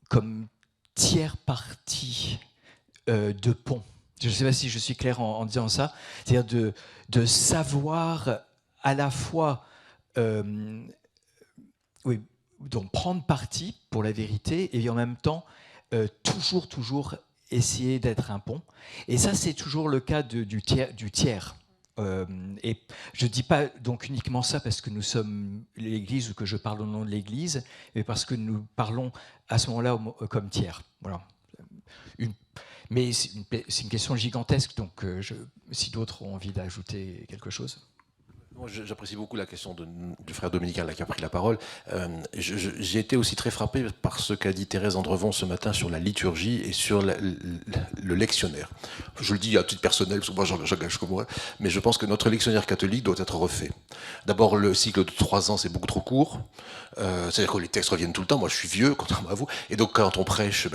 comme tiers partie de pont. Je ne sais pas si je suis clair en disant ça, c'est-à-dire de savoir à la fois donc prendre parti pour la vérité et en même temps toujours essayer d'être un pont. Et ça, c'est toujours le cas du tiers. Et je ne dis pas donc uniquement ça parce que nous sommes l'Église ou que je parle au nom de l'Église, mais parce que nous parlons à ce moment-là comme tiers. Voilà. Mais c'est une question gigantesque, donc si d'autres ont envie d'ajouter quelque chose. J'apprécie beaucoup la question du frère Dominique qui a pris la parole. J'ai été aussi très frappé par ce qu'a dit Thérèse Andrevon ce matin sur la liturgie et sur le lectionnaire. Je le dis à titre personnel, parce que moi j'engage que moi, mais je pense que notre lectionnaire catholique doit être refait. D'abord, le cycle de 3 ans, c'est beaucoup trop court. C'est-à-dire que les textes reviennent tout le temps. Moi, je suis vieux, contrairement à vous. Et donc, quand on prêche,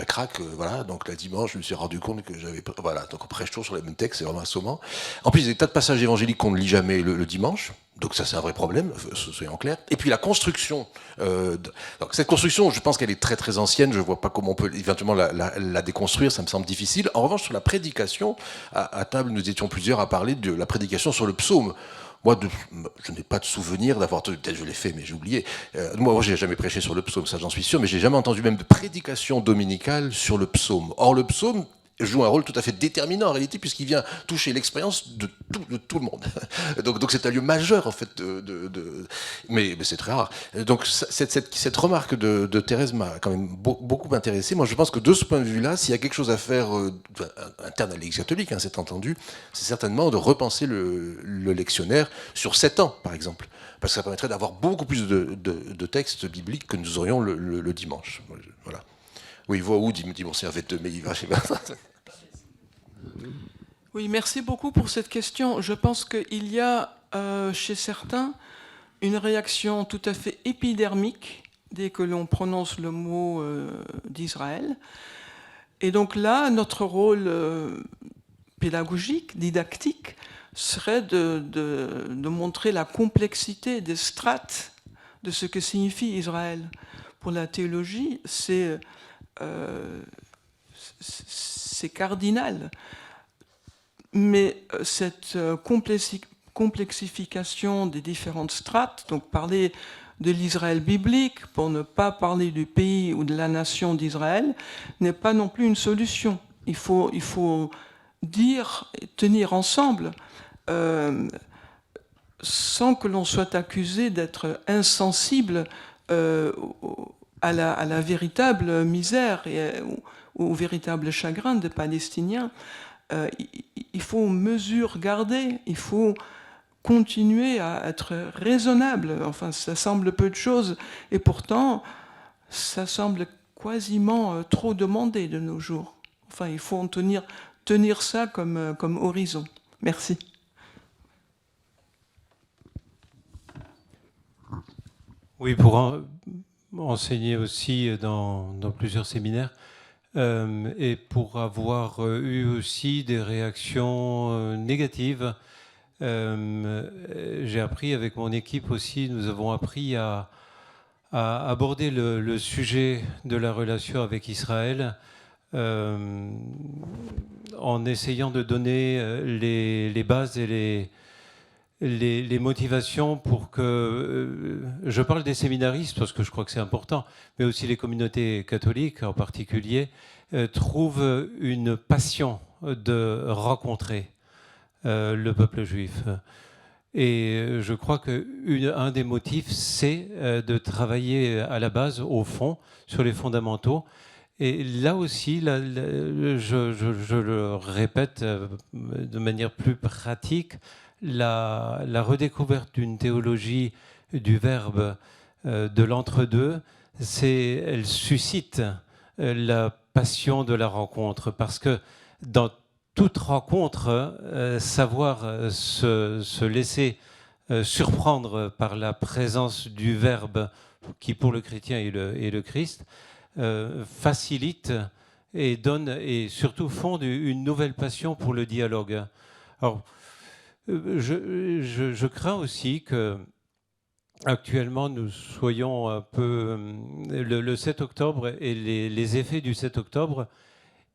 voilà. Donc, le dimanche, je me suis rendu compte que j'avais... Voilà, donc on prêche toujours sur les mêmes textes, c'est vraiment assommant. En plus, il y a des tas de passages évangéliques qu'on ne lit jamais le dimanche. Donc ça, c'est un vrai problème, soyons clairs. Et puis la construction. Donc cette construction, je pense qu'elle est très très ancienne. Je ne vois pas comment on peut éventuellement la déconstruire. Ça me semble difficile. En revanche, sur la prédication, à table, nous étions plusieurs à parler de la prédication sur le psaume. Moi, je n'ai pas de souvenir d'avoir... Peut-être je l'ai fait, mais j'ai oublié. Moi, je n'ai jamais prêché sur le psaume, ça j'en suis sûr, mais j'ai jamais entendu même de prédication dominicale sur le psaume. Or, le psaume joue un rôle tout à fait déterminant en réalité, puisqu'il vient toucher l'expérience de tout le monde. Donc c'est un lieu majeur, en fait, mais c'est très rare. Donc cette remarque de Thérèse m'a quand même beaucoup intéressé. Moi, je pense que de ce point de vue-là, s'il y a quelque chose à faire interne à l'Église catholique, hein, c'est entendu, c'est certainement de repenser le lectionnaire sur 7 ans, par exemple. Parce que ça permettrait d'avoir beaucoup plus de textes bibliques que nous aurions le dimanche. Voilà. Oui, il voit où, dit mon servette, mais il va chez moi. Oui, merci beaucoup pour cette question. Je pense qu'il y a chez certains une réaction tout à fait épidermique dès que l'on prononce le mot d'Israël. Et donc là, notre rôle pédagogique, didactique, serait de montrer la complexité des strates de ce que signifie Israël. Pour la théologie, c'est cardinal. Mais cette complexification des différentes strates, donc parler de l'Israël biblique pour ne pas parler du pays ou de la nation d'Israël n'est pas non plus une solution. Il faut dire et tenir ensemble sans que l'on soit accusé d'être insensible à la véritable misère et au véritable chagrin des Palestiniens. Il faut mesure garder, il faut continuer à être raisonnable. Enfin, ça semble peu de choses, et pourtant, ça semble quasiment trop demandé de nos jours. Enfin, il faut en tenir ça comme horizon. Merci. Oui, pour enseigner aussi dans plusieurs séminaires, et pour avoir eu aussi des réactions négatives. J'ai appris avec mon équipe aussi, nous avons appris à aborder le sujet de la relation avec Israël en essayant de donner les bases et les motivations pour que, je parle des séminaristes parce que je crois que c'est important, mais aussi les communautés catholiques en particulier, trouvent une passion de rencontrer le peuple juif. Et je crois qu'un des motifs, c'est de travailler à la base, au fond, sur les fondamentaux. Et là aussi, je le répète de manière plus pratique, la redécouverte d'une théologie du verbe de l'entre-deux, elle suscite la passion de la rencontre, parce que dans toute rencontre, savoir se laisser surprendre par la présence du verbe qui pour le chrétien est le Christ, facilite et donne et surtout fonde une nouvelle passion pour le dialogue. Alors, je crains aussi que actuellement nous soyons un peu le 7 octobre et les effets du 7 octobre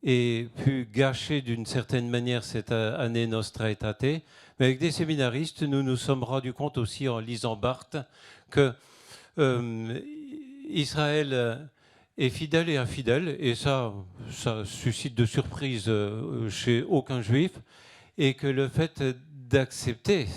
aient pu gâcher d'une certaine manière cette année Nostra Aetate. Mais avec des séminaristes, nous nous sommes rendus compte aussi en lisant Barthes que Israël est fidèle et infidèle, et ça suscite de surprise chez aucun juif, et que le fait d'accepter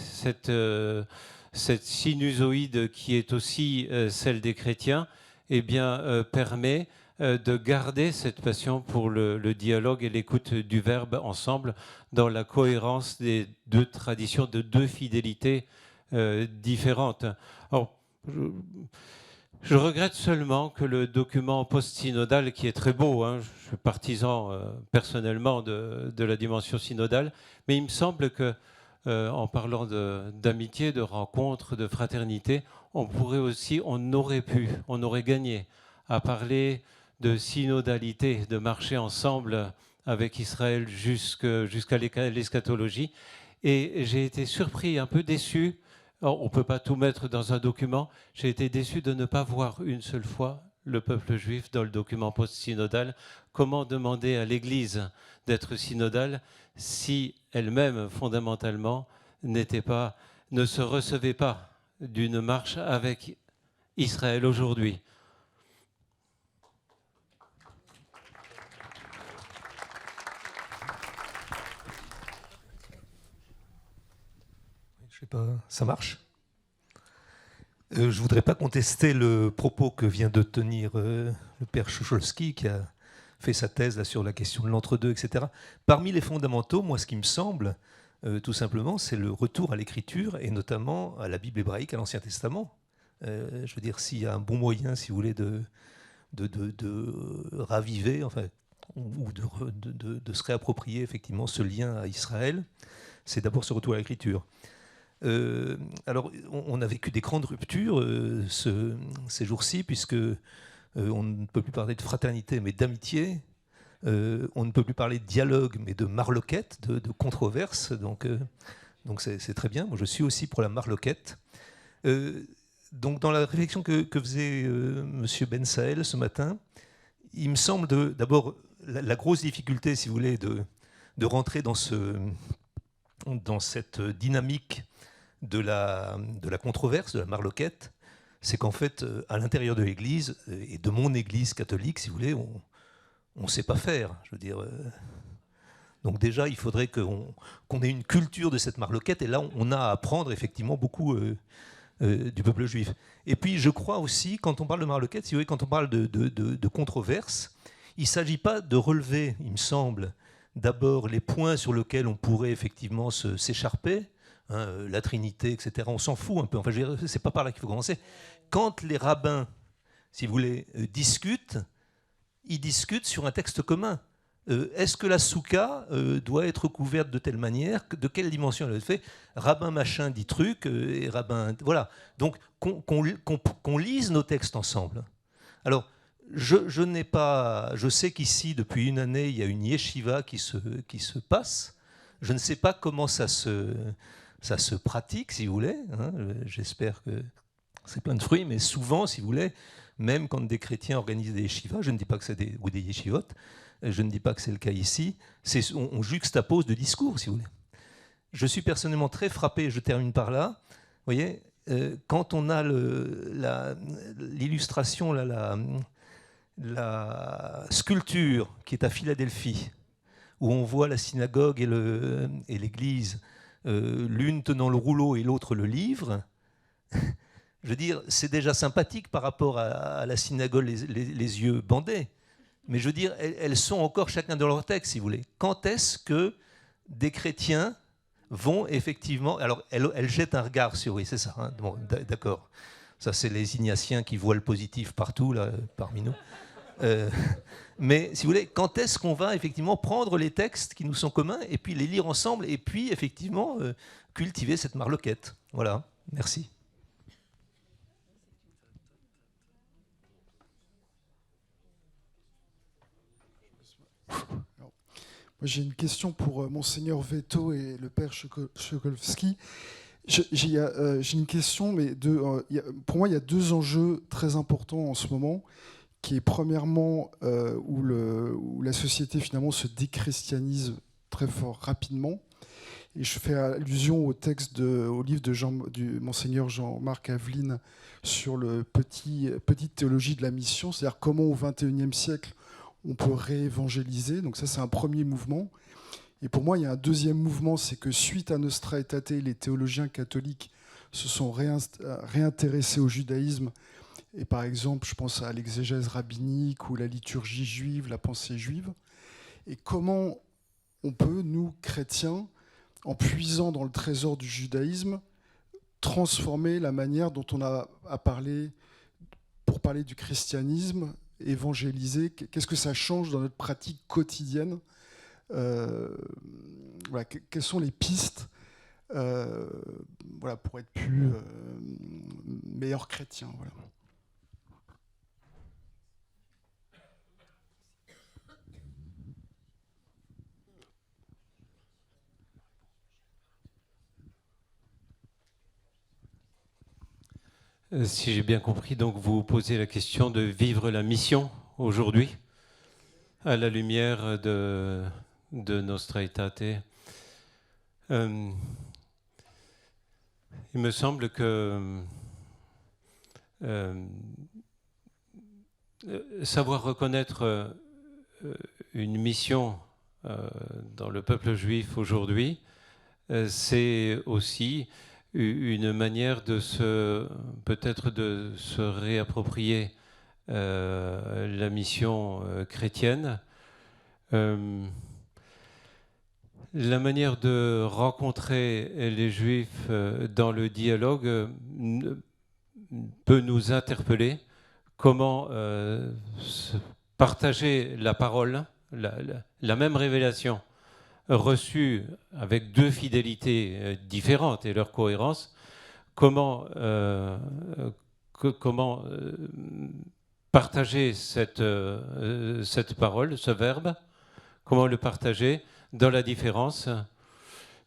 cette sinusoïde qui est aussi celle des chrétiens, eh bien, permet de garder cette passion pour le dialogue et l'écoute du verbe ensemble dans la cohérence des deux traditions, de deux fidélités différentes. Alors, je regrette seulement que le document post-synodal, qui est très beau, hein, je suis partisan personnellement de la dimension synodale, mais il me semble que en parlant d'amitié, de rencontre, de fraternité, on aurait gagné à parler de synodalité, de marcher ensemble avec Israël jusqu'à l'eschatologie. Et j'ai été surpris, un peu déçu. On ne peut pas tout mettre dans un document. J'ai été déçu de ne pas voir une seule fois le peuple juif dans le document post-synodal. Comment demander à l'Église d'être synodale si elle-même, fondamentalement, ne se recevait pas d'une marche avec Israël aujourd'hui? Je sais pas, ça marche? Je voudrais pas contester le propos que vient de tenir le père Choucholski, qui a fait sa thèse là, sur la question de l'entre-deux, etc. Parmi les fondamentaux, moi, ce qui me semble, tout simplement, c'est le retour à l'écriture, et notamment à la Bible hébraïque, à l'Ancien Testament. Je veux dire, s'il y a un bon moyen, si vous voulez, de raviver, enfin, ou de se réapproprier effectivement ce lien à Israël, c'est d'abord ce retour à l'écriture. Alors, on a vécu des grandes ruptures ces jours-ci, puisque on ne peut plus parler de fraternité, mais d'amitié. On ne peut plus parler de dialogue, mais de marloquette, de controverse. Donc c'est très bien. Moi, je suis aussi pour la marloquette. Donc, dans la réflexion que faisait M. Ben Sahel ce matin, il me semble d'abord la grosse difficulté, si vous voulez, de rentrer dans cette dynamique de la controverse, de la marloquette, c'est qu'en fait, à l'intérieur de l'Église, et de mon Église catholique, si vous voulez, on ne sait pas faire. Je veux dire, donc déjà, il faudrait qu'on ait une culture de cette marloquette, et là, on a à apprendre effectivement beaucoup du peuple juif. Et puis, je crois aussi, quand on parle de marloquette, si vous voulez, quand on parle de controverse, il ne s'agit pas de relever, il me semble, d'abord les points sur lesquels on pourrait effectivement s'écharper, hein, la Trinité, etc. On s'en fout un peu. Enfin, c'est pas par là qu'il faut commencer. Quand les rabbins, si vous voulez, discutent, ils discutent sur un texte commun. Est-ce que la soukha doit être couverte de telle manière? De quelle dimension elle est faite? Rabbin machin dit truc, et rabbin... Voilà. Donc, qu'on lise nos textes ensemble. Alors, je sais qu'ici, depuis une année, il y a une yeshiva qui se passe. Je ne sais pas comment ça se pratique, si vous voulez. Hein. J'espère que c'est plein de fruits, mais souvent, si vous voulez, même quand des chrétiens organisent des yeshivas, je ne dis pas que c'est des yeshivotes, je ne dis pas que c'est le cas ici, on juxtapose de discours, si vous voulez. Je suis personnellement très frappé, je termine par là, vous voyez, quand on a l'illustration, la sculpture qui est à Philadelphie, où on voit la synagogue et l'église, l'une tenant le rouleau et l'autre le livre, je veux dire, c'est déjà sympathique par rapport à la synagogue, les yeux bandés. Mais je veux dire, elles sont encore chacun dans leur texte, si vous voulez. Quand est-ce que des chrétiens vont effectivement... Alors, elles jettent un regard sur... Oui, c'est ça. Hein, bon, d'accord. Ça, c'est les ignatiens qui voient le positif partout, là, parmi nous. Mais, si vous voulez, quand est-ce qu'on va effectivement prendre les textes qui nous sont communs et puis les lire ensemble et puis, effectivement, cultiver cette marloquette? Voilà. Merci. J'ai une question pour Monseigneur Veto et le Père Chokolski. J'ai une question, mais pour moi, il y a deux enjeux très importants en ce moment, qui est premièrement où la société finalement se déchristianise très fort rapidement. Et je fais allusion au livre du Monseigneur Jean-Marc Aveline sur le petite théologie de la mission, c'est-à-dire comment au XXIe siècle on peut réévangéliser. Donc ça, c'est un premier mouvement. Et pour moi, il y a un deuxième mouvement, c'est que suite à Nostra Aetate, les théologiens catholiques se sont réintéressés au judaïsme. Et par exemple, je pense à l'exégèse rabbinique ou la liturgie juive, la pensée juive. Et comment on peut, nous, chrétiens, en puisant dans le trésor du judaïsme, transformer la manière dont on a à parler, pour parler du christianisme, évangéliser, qu'est-ce que ça change dans notre pratique quotidienne, voilà, quelles sont les pistes voilà, pour être plus meilleur chrétien, voilà. Si j'ai bien compris, donc vous posez la question de vivre la mission aujourd'hui à la lumière de Nostra Aetate. Il me semble que savoir reconnaître une mission dans le peuple juif aujourd'hui, c'est aussi une manière peut-être de se réapproprier la mission chrétienne. La manière de rencontrer les Juifs dans le dialogue peut nous interpeller. Comment partager la parole, la même révélation reçues avec deux fidélités différentes et leur cohérence, comment partager cette parole, ce verbe, comment le partager dans la différence.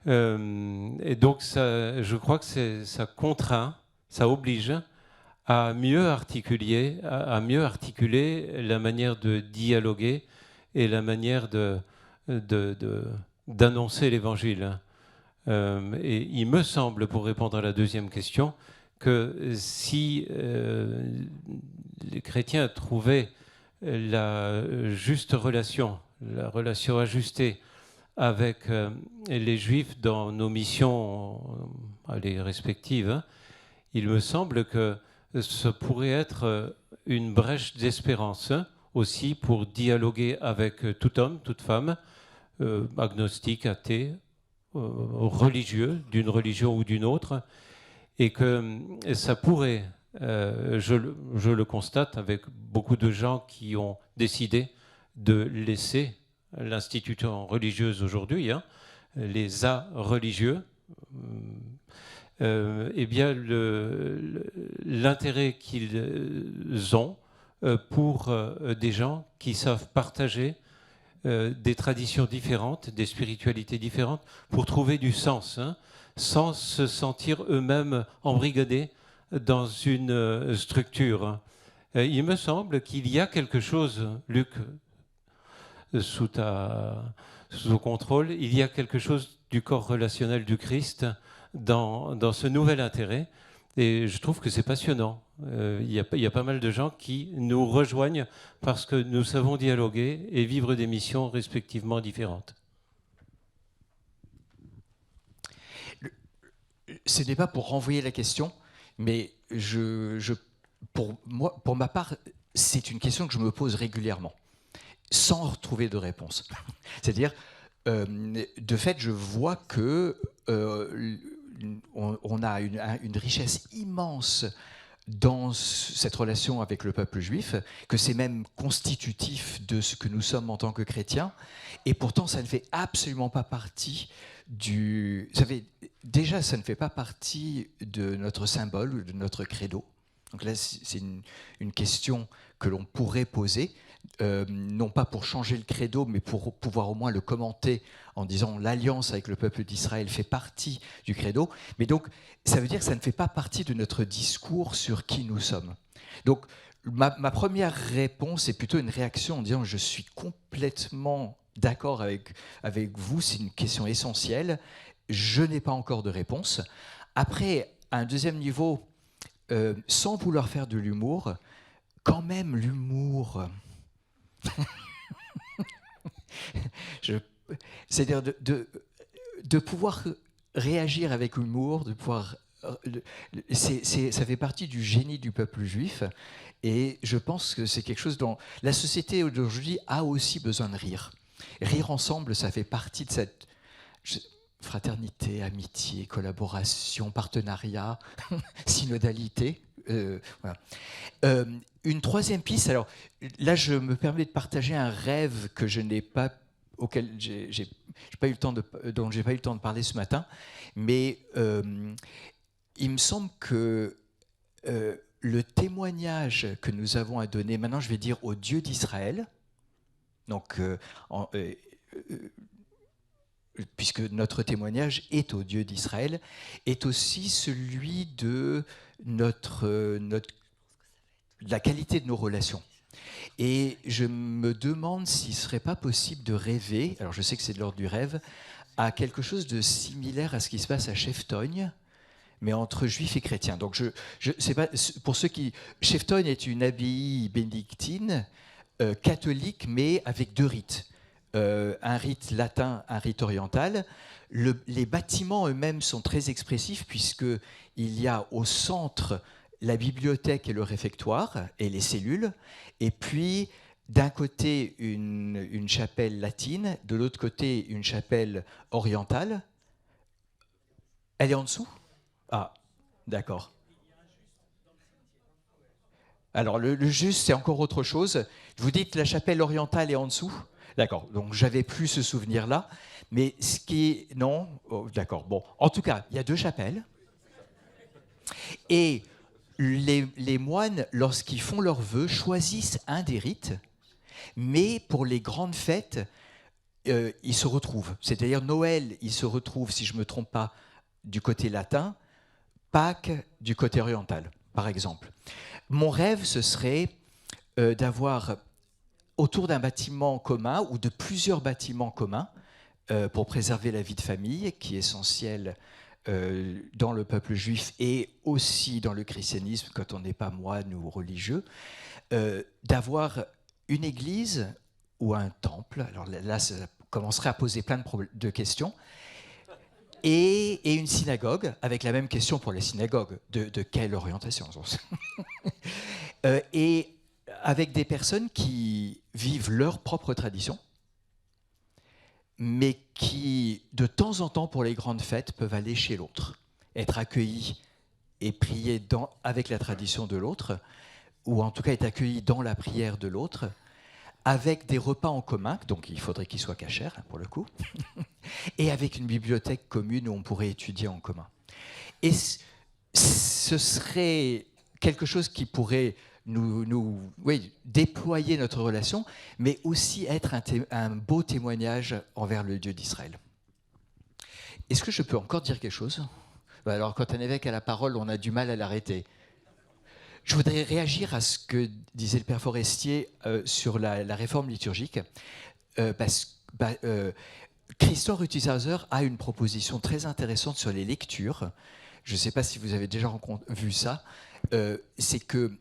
Et donc, je crois que ça contraint, ça oblige à mieux articuler la manière de dialoguer et la manière d'annoncer l'Évangile. Et il me semble, pour répondre à la deuxième question, que si les chrétiens trouvaient la juste relation, la relation ajustée avec les Juifs dans nos missions respectives, hein, il me semble que ce pourrait être une brèche d'espérance, hein, aussi pour dialoguer avec tout homme, toute femme, agnostique, athée, religieux, d'une religion ou d'une autre, et que ça pourrait, je le constate avec beaucoup de gens qui ont décidé de laisser l'institution religieuse aujourd'hui, hein, les a-religieux, eh bien l'intérêt qu'ils ont pour des gens qui savent partager des traditions différentes, des spiritualités différentes, pour trouver du sens, hein, sans se sentir eux-mêmes embrigadés dans une structure. Il me semble qu'il y a quelque chose, Luc, sous ton contrôle, il y a quelque chose du corps relationnel du Christ dans ce nouvel intérêt, et je trouve que c'est passionnant. Il y a pas mal de gens qui nous rejoignent parce que nous savons dialoguer et vivre des missions respectivement différentes. Ce n'est pas pour renvoyer la question, mais pour ma part, c'est une question que je me pose régulièrement, sans retrouver de réponse. C'est-à-dire, de fait, je vois que on a une richesse immense dans cette relation avec le peuple juif, que c'est même constitutif de ce que nous sommes en tant que chrétiens, et pourtant ça ne fait absolument pas partie déjà ça ne fait pas partie de notre symbole ou de notre credo. Donc là c'est une question que l'on pourrait poser, non pas pour changer le credo, mais pour pouvoir au moins le commenter en disant l'alliance avec le peuple d'Israël fait partie du credo. Mais donc, ça veut dire que ça ne fait pas partie de notre discours sur qui nous sommes. Donc, ma première réponse est plutôt une réaction en disant je suis complètement d'accord avec vous, c'est une question essentielle. Je n'ai pas encore de réponse. Après, à un deuxième niveau, sans vouloir faire de l'humour, quand même l'humour... C'est-à-dire de pouvoir réagir avec humour, de pouvoir, ça fait partie du génie du peuple juif, et je pense que c'est quelque chose dont la société d'aujourd'hui a aussi besoin de rire. Rire ensemble, ça fait partie de cette fraternité, amitié, collaboration, partenariat, synodalité. Voilà. Une troisième piste, alors là je me permets de partager un rêve que je n'ai pas, auquel j'ai pas eu le temps dont j'ai pas eu le temps de parler ce matin, mais il me semble que le témoignage que nous avons à donner, maintenant je vais dire au Dieu d'Israël, donc puisque notre témoignage est au Dieu d'Israël, est aussi celui de la qualité de nos relations. Et je me demande s'il ne serait pas possible de rêver, alors je sais que c'est de l'ordre du rêve, à quelque chose de similaire à ce qui se passe à Cheftogne, mais entre juifs et chrétiens. Donc je sais pas, pour ceux qui... Cheftogne est une abbaye bénédictine, catholique, mais avec deux rites. Un rite latin, un rite oriental. Les bâtiments eux-mêmes sont très expressifs puisqu'il y a au centre la bibliothèque et le réfectoire et les cellules, et puis d'un côté une chapelle latine, de l'autre côté une chapelle orientale. Elle est en dessous ? Ah, d'accord. Alors le juste, c'est encore autre chose. Vous dites la chapelle orientale est en dessous ? D'accord, donc j'avais plus ce souvenir-là, mais ce qui est... Non, oh, d'accord, bon. En tout cas, il y a deux chapelles, et les moines, lorsqu'ils font leurs vœux, choisissent un des rites, mais pour les grandes fêtes, ils se retrouvent. C'est-à-dire Noël, ils se retrouvent, si je ne me trompe pas, du côté latin, Pâques du côté oriental, par exemple. Mon rêve, ce serait d'avoir... autour d'un bâtiment commun ou de plusieurs bâtiments communs, pour préserver la vie de famille, qui est essentielle dans le peuple juif et aussi dans le christianisme, quand on n'est pas moine ou religieux, d'avoir une église ou un temple. Alors là, ça commencerait à poser plein de questions. Et une synagogue, avec la même question pour les synagogues, de quelle orientation? Et avec des personnes qui vivent leur propre tradition, mais qui, de temps en temps, pour les grandes fêtes, peuvent aller chez l'autre, être accueillis et prier avec la tradition de l'autre, ou en tout cas être accueillis dans la prière de l'autre, avec des repas en commun, donc il faudrait qu'ils soient cachers, pour le coup, et avec une bibliothèque commune où on pourrait étudier en commun. Et ce serait quelque chose qui pourrait déployer notre relation, mais aussi être un beau témoignage envers le Dieu d'Israël. Est-ce que je peux encore dire quelque chose? Alors, quand un évêque a la parole, on a du mal à l'arrêter. Je voudrais réagir à ce que disait le Père Forestier sur la réforme liturgique, parce que Christophe Rüthishauser a une proposition très intéressante sur les lectures. Je ne sais pas si vous avez déjà vu ça. C'est que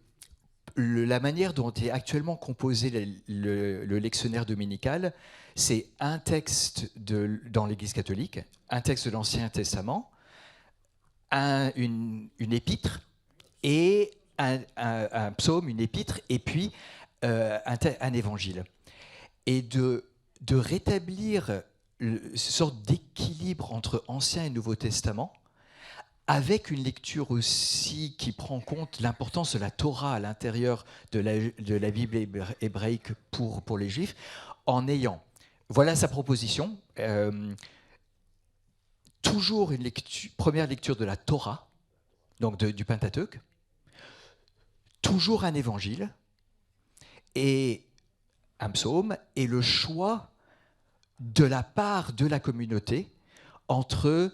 la manière dont est actuellement composé le lectionnaire dominical, c'est un texte dans l'Église catholique, un texte de l'Ancien Testament, une épître et un psaume, une épître, et puis un évangile. Et de rétablir une sorte d'équilibre entre Ancien et Nouveau Testament, avec une lecture aussi qui prend en compte l'importance de la Torah à l'intérieur de la Bible hébraïque pour les Juifs, en ayant, voilà sa proposition, toujours une première lecture de la Torah, donc du Pentateuque, toujours un évangile et un psaume, et le choix de la part de la communauté entre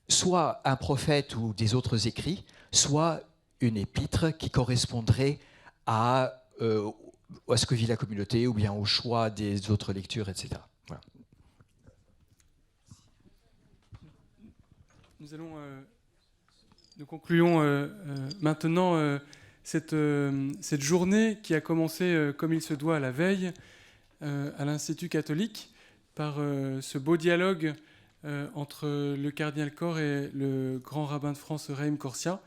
soit un prophète ou des autres écrits, soit une épître qui correspondrait à ce que vit la communauté ou bien au choix des autres lectures, etc. Voilà. Nous concluons maintenant cette journée qui a commencé comme il se doit la veille à l'Institut catholique par ce beau dialogue entre le cardinal Corr et le grand rabbin de France, Raïm Corsia.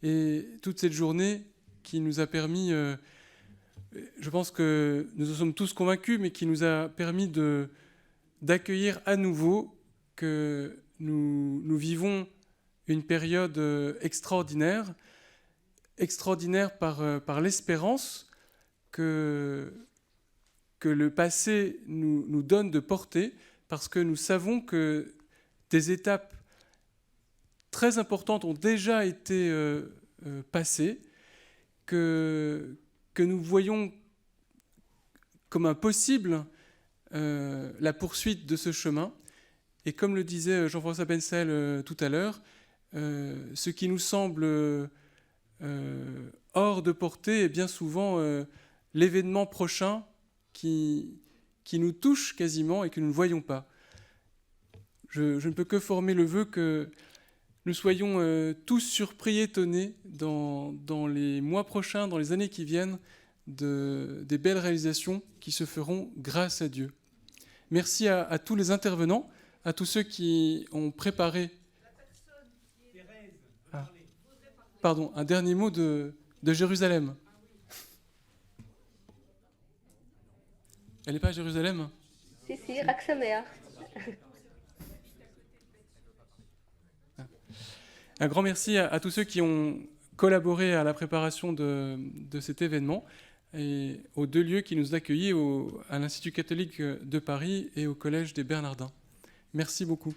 Et toute cette journée qui nous a permis, je pense que nous en sommes tous convaincus, mais qui nous a permis d'accueillir à nouveau que nous vivons une période extraordinaire par l'espérance que le passé nous donne de porter, parce que nous savons que des étapes très importantes ont déjà été passées, que nous voyons comme impossible la poursuite de ce chemin. Et comme le disait Jean-François Bensel tout à l'heure, ce qui nous semble hors de portée est bien souvent l'événement prochain qui nous touche quasiment et que nous ne voyons pas. Je ne peux que former le vœu que nous soyons tous surpris, étonnés dans les mois prochains, dans les années qui viennent, des belles réalisations qui se feront grâce à Dieu. Merci à tous les intervenants, à tous ceux qui ont préparé... Pardon, un dernier mot de Jérusalem. Elle n'est pas à Jérusalem? Si, Rak Sameach. Un grand merci à tous ceux qui ont collaboré à la préparation de cet événement et aux deux lieux qui nous accueillent, à l'Institut catholique de Paris et au Collège des Bernardins. Merci beaucoup.